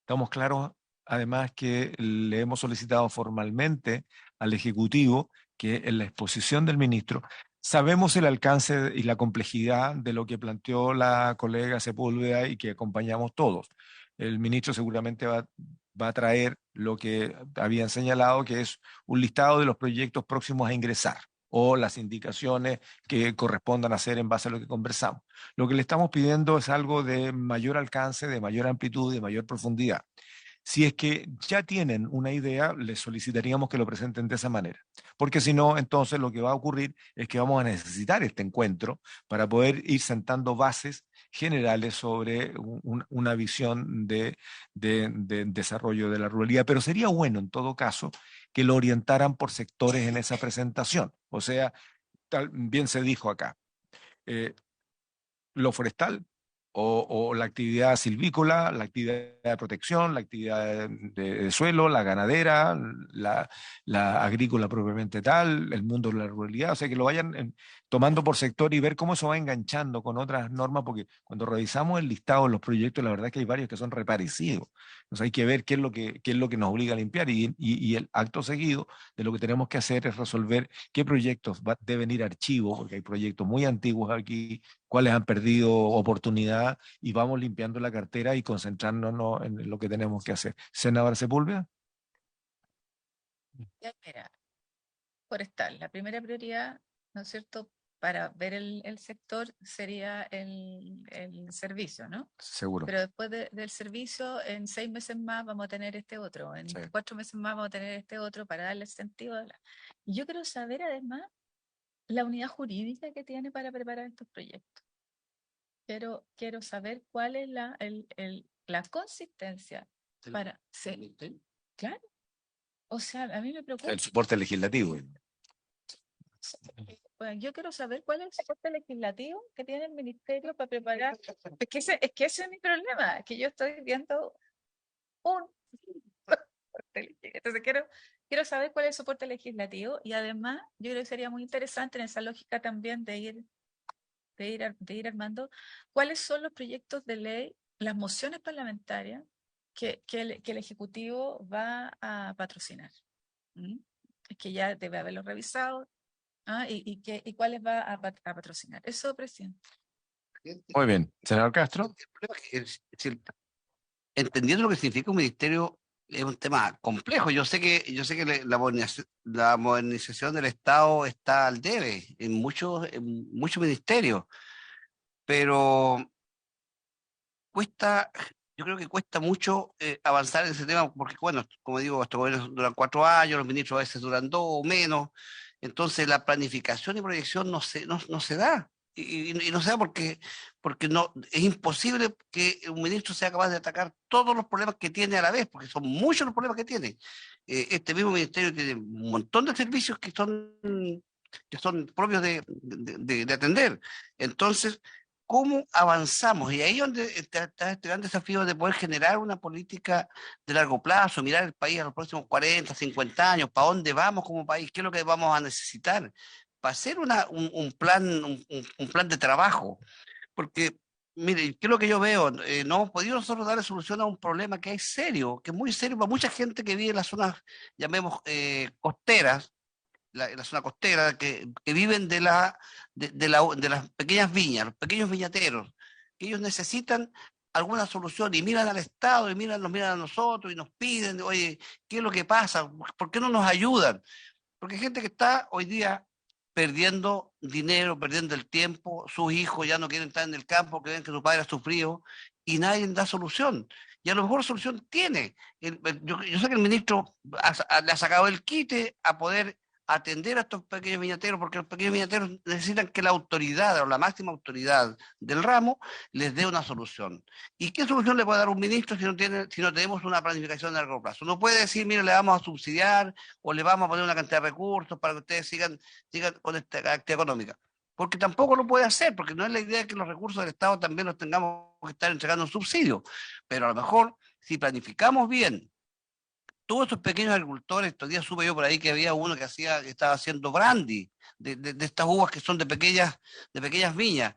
Estamos claros, además, que le hemos solicitado formalmente al Ejecutivo que en la exposición del ministro sabemos el alcance y la complejidad de lo que planteó la colega Sepúlveda y que acompañamos todos. El ministro seguramente va a traer lo que habían señalado, que es un listado de los proyectos próximos a ingresar o las indicaciones que correspondan hacer en base a lo que conversamos. Lo que le estamos pidiendo es algo de mayor alcance, de mayor amplitud, de mayor profundidad. Si es que ya tienen una idea, les solicitaríamos que lo presenten de esa manera, porque si no, entonces lo que va a ocurrir es que vamos a necesitar este encuentro para poder ir sentando bases generales sobre una visión de desarrollo de la ruralidad, pero sería bueno en todo caso que lo orientaran por sectores en esa presentación. O sea, bien se dijo acá, lo forestal o la actividad silvícola, la actividad de protección, la actividad de suelo, la ganadera, la agrícola propiamente tal, el mundo de la ruralidad, o sea, que lo vayan tomando por sector y ver cómo eso va enganchando con otras normas, porque cuando revisamos el listado de los proyectos, la verdad es que hay varios que son reparecidos. Entonces hay que ver qué es lo que nos obliga a limpiar y el acto seguido de lo que tenemos que hacer es resolver qué proyectos deben ir a archivo, porque hay proyectos muy antiguos aquí, cuáles han perdido oportunidad y vamos limpiando la cartera y concentrándonos en lo que tenemos que hacer. Senadora Sepúlveda. Ya, mira, forestal, la primera prioridad, ¿no es cierto?, para ver el sector sería el servicio, ¿no? Seguro. Pero después del servicio, en 6 meses más vamos a tener este otro, en Sí. 4 meses más vamos a tener este otro para darle sentido a la... Y yo quiero saber además la unidad jurídica que tiene para preparar estos proyectos. Quiero saber cuál es la consistencia para... Sí, claro. O sea, a mí me preocupa. El soporte legislativo. Bueno, yo quiero saber cuál es el soporte legislativo que tiene el ministerio para preparar. Es que ese es mi problema, que yo estoy viendo un soporte legislativo. Entonces quiero saber cuál es el soporte legislativo y además yo creo que sería muy interesante en esa lógica también de ir armando cuáles son los proyectos de ley, las mociones parlamentarias que el Ejecutivo va a patrocinar. Es que ya debe haberlo revisado. ¿Y cuáles va a patrocinar? Eso, presidente. Muy bien. Senador Castro. El problema es que entendiendo lo que significa un ministerio es un tema complejo. Yo sé que la modernización del Estado está al debe en muchos ministerios, pero yo creo que cuesta mucho avanzar en ese tema, porque bueno, como digo, estos gobiernos duran 4 años, los ministros a veces duran 2 o menos, entonces la planificación y proyección no se da. Y no se da porque no, es imposible que un ministro sea capaz de atacar todos los problemas que tiene a la vez, porque son muchos los problemas que tiene. Este mismo ministerio tiene un montón de servicios que son propios de atender. Entonces, ¿cómo avanzamos? Y ahí es donde está este gran desafío de poder generar una política de largo plazo, mirar el país a los próximos 40, 50 años, para dónde vamos como país, qué es lo que vamos a necesitar, para hacer un plan de trabajo. Porque, mire, ¿qué es lo que yo veo? No hemos podido nosotros darle solución a un problema que es serio, que es muy serio para mucha gente que vive en las zonas, llamemos, costeras, en la zona costera, que viven de las pequeñas viñas, los pequeños viñateros, que ellos necesitan alguna solución y miran al Estado y nos miran a nosotros y nos piden, oye, ¿qué es lo que pasa? ¿Por qué no nos ayudan? Porque hay gente que está hoy día perdiendo dinero, perdiendo el tiempo, sus hijos ya no quieren estar en el campo, que ven que su padre ha sufrido y nadie da solución. Y a lo mejor solución tiene. Yo sé que el ministro le ha sacado el quite a poder atender a estos pequeños viñateros, porque los pequeños viñateros necesitan que la autoridad o la máxima autoridad del ramo les dé una solución. ¿Y qué solución le puede dar un ministro si no tenemos una planificación a largo plazo? No puede decir, mire, le vamos a subsidiar o le vamos a poner una cantidad de recursos para que ustedes sigan con esta actividad económica. Porque tampoco lo puede hacer, porque no es la idea que los recursos del Estado también los tengamos que estar entregando en subsidio. Pero a lo mejor, si planificamos bien, todos estos pequeños agricultores, estos días supe yo por ahí que había uno que estaba haciendo brandy, de estas uvas que son de pequeñas viñas.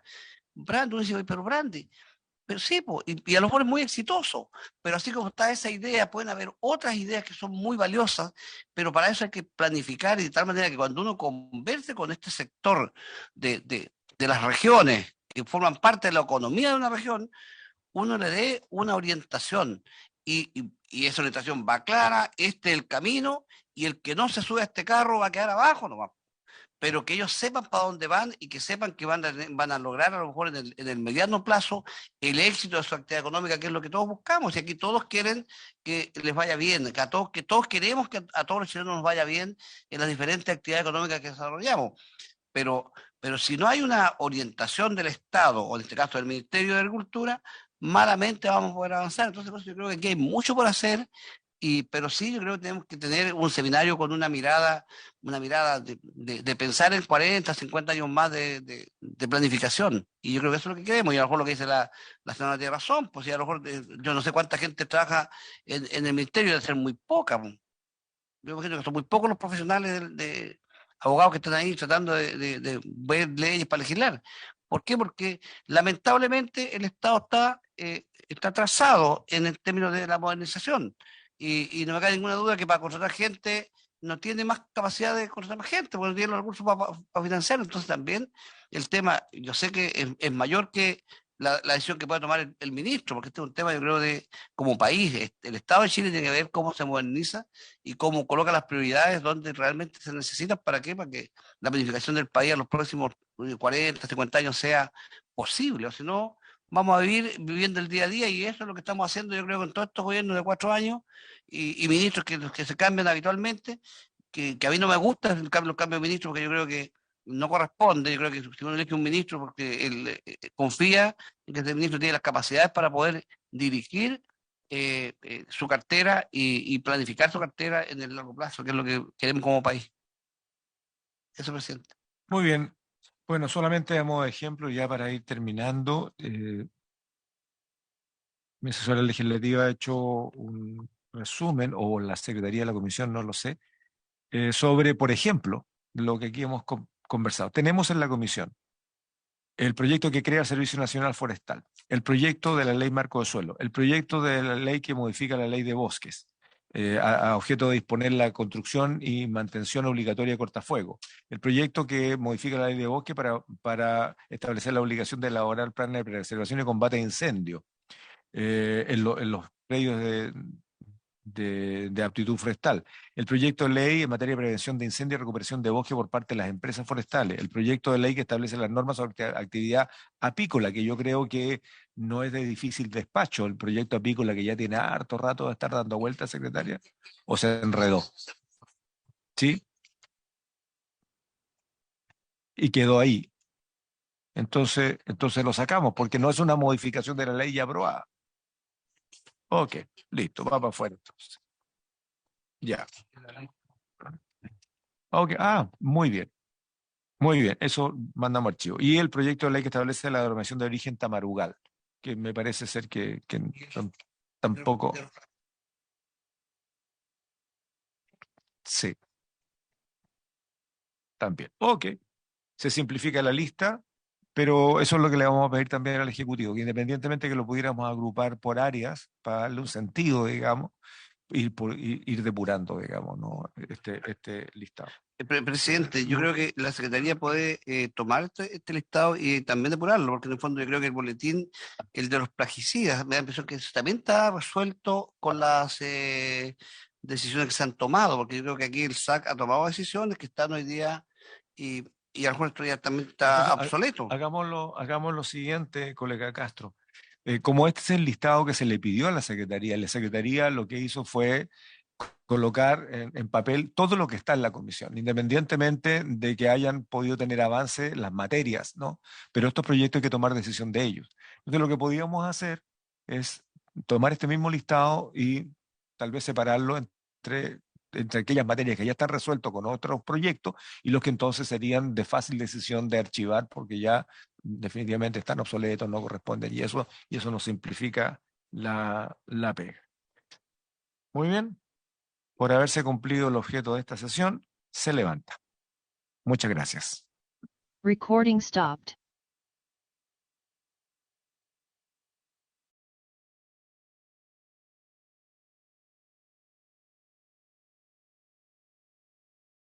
Brandy, uno dice, pero brandy. Pero sí, y a lo mejor es muy exitoso, pero así como está esa idea, pueden haber otras ideas que son muy valiosas, pero para eso hay que planificar y de tal manera que cuando uno converse con este sector de las regiones que forman parte de la economía de una región, uno le dé una orientación y esa orientación va clara, este es el camino y el que no se sube a este carro va a quedar abajo nomás. Pero que ellos sepan para dónde van y que sepan que van a lograr a lo mejor en el mediano plazo el éxito de su actividad económica, que es lo que todos buscamos. Y aquí todos quieren que les vaya bien, que todos queremos que a todos los chilenos nos vaya bien en las diferentes actividades económicas que desarrollamos. Pero Pero si no hay una orientación del Estado, o en este caso del Ministerio de Agricultura, malamente vamos a poder avanzar. Entonces, por eso yo creo que aquí hay mucho por hacer, pero sí yo creo que tenemos que tener un seminario con una mirada de pensar en 40, 50 años más de planificación. Y yo creo que eso es lo que queremos. Y a lo mejor lo que dice la señora tiene razón, pues sí, a lo mejor yo no sé cuánta gente trabaja en el ministerio, debe ser muy poca. Pues. Yo imagino que son muy pocos los profesionales de abogados que están ahí tratando de ver leyes para legislar. ¿Por qué? Porque lamentablemente el Estado está atrasado en el término de la modernización. Y no me cabe ninguna duda que para contratar gente no tiene más capacidad de contratar más gente, porque no tiene los recursos para financiar. Entonces también el tema, yo sé que es mayor que la decisión que pueda tomar el ministro, porque este es un tema, yo creo, de como país. El Estado de Chile tiene que ver cómo se moderniza y cómo coloca las prioridades donde realmente se necesitan. ¿Para qué? Para que la planificación del país a los próximos 40, 50 años sea posible, o si no, vamos a vivir viviendo el día a día, y eso es lo que estamos haciendo, yo creo, con todos estos gobiernos de 4 años y ministros que se cambian habitualmente, que a mí no me gusta los cambios de ministros, porque yo creo que no corresponde. Yo creo que si uno elige un ministro porque él confía en que ese ministro tiene las capacidades para poder dirigir su cartera y planificar su cartera en el largo plazo, que es lo que queremos como país. Eso, presidente. Muy bien. Bueno, solamente a modo de ejemplo, ya para ir terminando, mi asesora legislativa ha hecho un resumen, o la Secretaría de la Comisión, no lo sé, sobre, por ejemplo, lo que aquí hemos conversado. Tenemos en la Comisión el proyecto que crea el Servicio Nacional Forestal, el proyecto de la Ley Marco de Suelo, el proyecto de la ley que modifica la Ley de Bosques, a objeto de disponer la construcción y mantención obligatoria de cortafuegos, el proyecto que modifica la Ley de Bosque para establecer la obligación de elaborar planes de preservación y combate a incendios en los predios de aptitud forestal, el proyecto de ley en materia de prevención de incendios y recuperación de bosque por parte de las empresas forestales, el proyecto de ley que establece las normas sobre actividad apícola, que yo creo que no es de difícil despacho, el proyecto apícola que ya tiene harto rato de estar dando vueltas, secretaria, o se enredó. ¿Sí? Y quedó ahí. Entonces lo sacamos, porque no es una modificación de la ley ya aprobada. Ok, listo, va para afuera entonces. Ya. Ok, muy bien. Muy bien, eso mandamos archivo. Y el proyecto de ley que establece la denominación de origen Tamarugal, que me parece ser que tampoco. Sí, también. Ok, se simplifica la lista, pero eso es lo que le vamos a pedir también al Ejecutivo, que independientemente que lo pudiéramos agrupar por áreas, para darle un sentido, digamos, ir depurando, digamos, ¿no? este listado. Presidente, yo creo que la Secretaría puede tomar este listado y también depurarlo, porque en el fondo yo creo que el boletín, el de los plaguicidas, me da la impresión que eso también está resuelto con las decisiones que se han tomado, porque yo creo que aquí el SAC ha tomado decisiones que están hoy día y a lo mejor esto ya también está obsoleto. Hagamos lo siguiente, colega Castro. Como este es el listado que se le pidió a la Secretaría lo que hizo fue colocar en papel todo lo que está en la comisión, independientemente de que hayan podido tener avance las materias, ¿no? Pero estos proyectos hay que tomar decisión de ellos. Entonces lo que podíamos hacer es tomar este mismo listado y tal vez separarlo entre aquellas materias que ya están resueltas con otros proyectos y los que entonces serían de fácil decisión de archivar porque ya definitivamente están obsoletos, no corresponden, y eso nos simplifica la pega. Muy bien. Por haberse cumplido el objeto de esta sesión, se levanta. Muchas gracias. Recording stopped.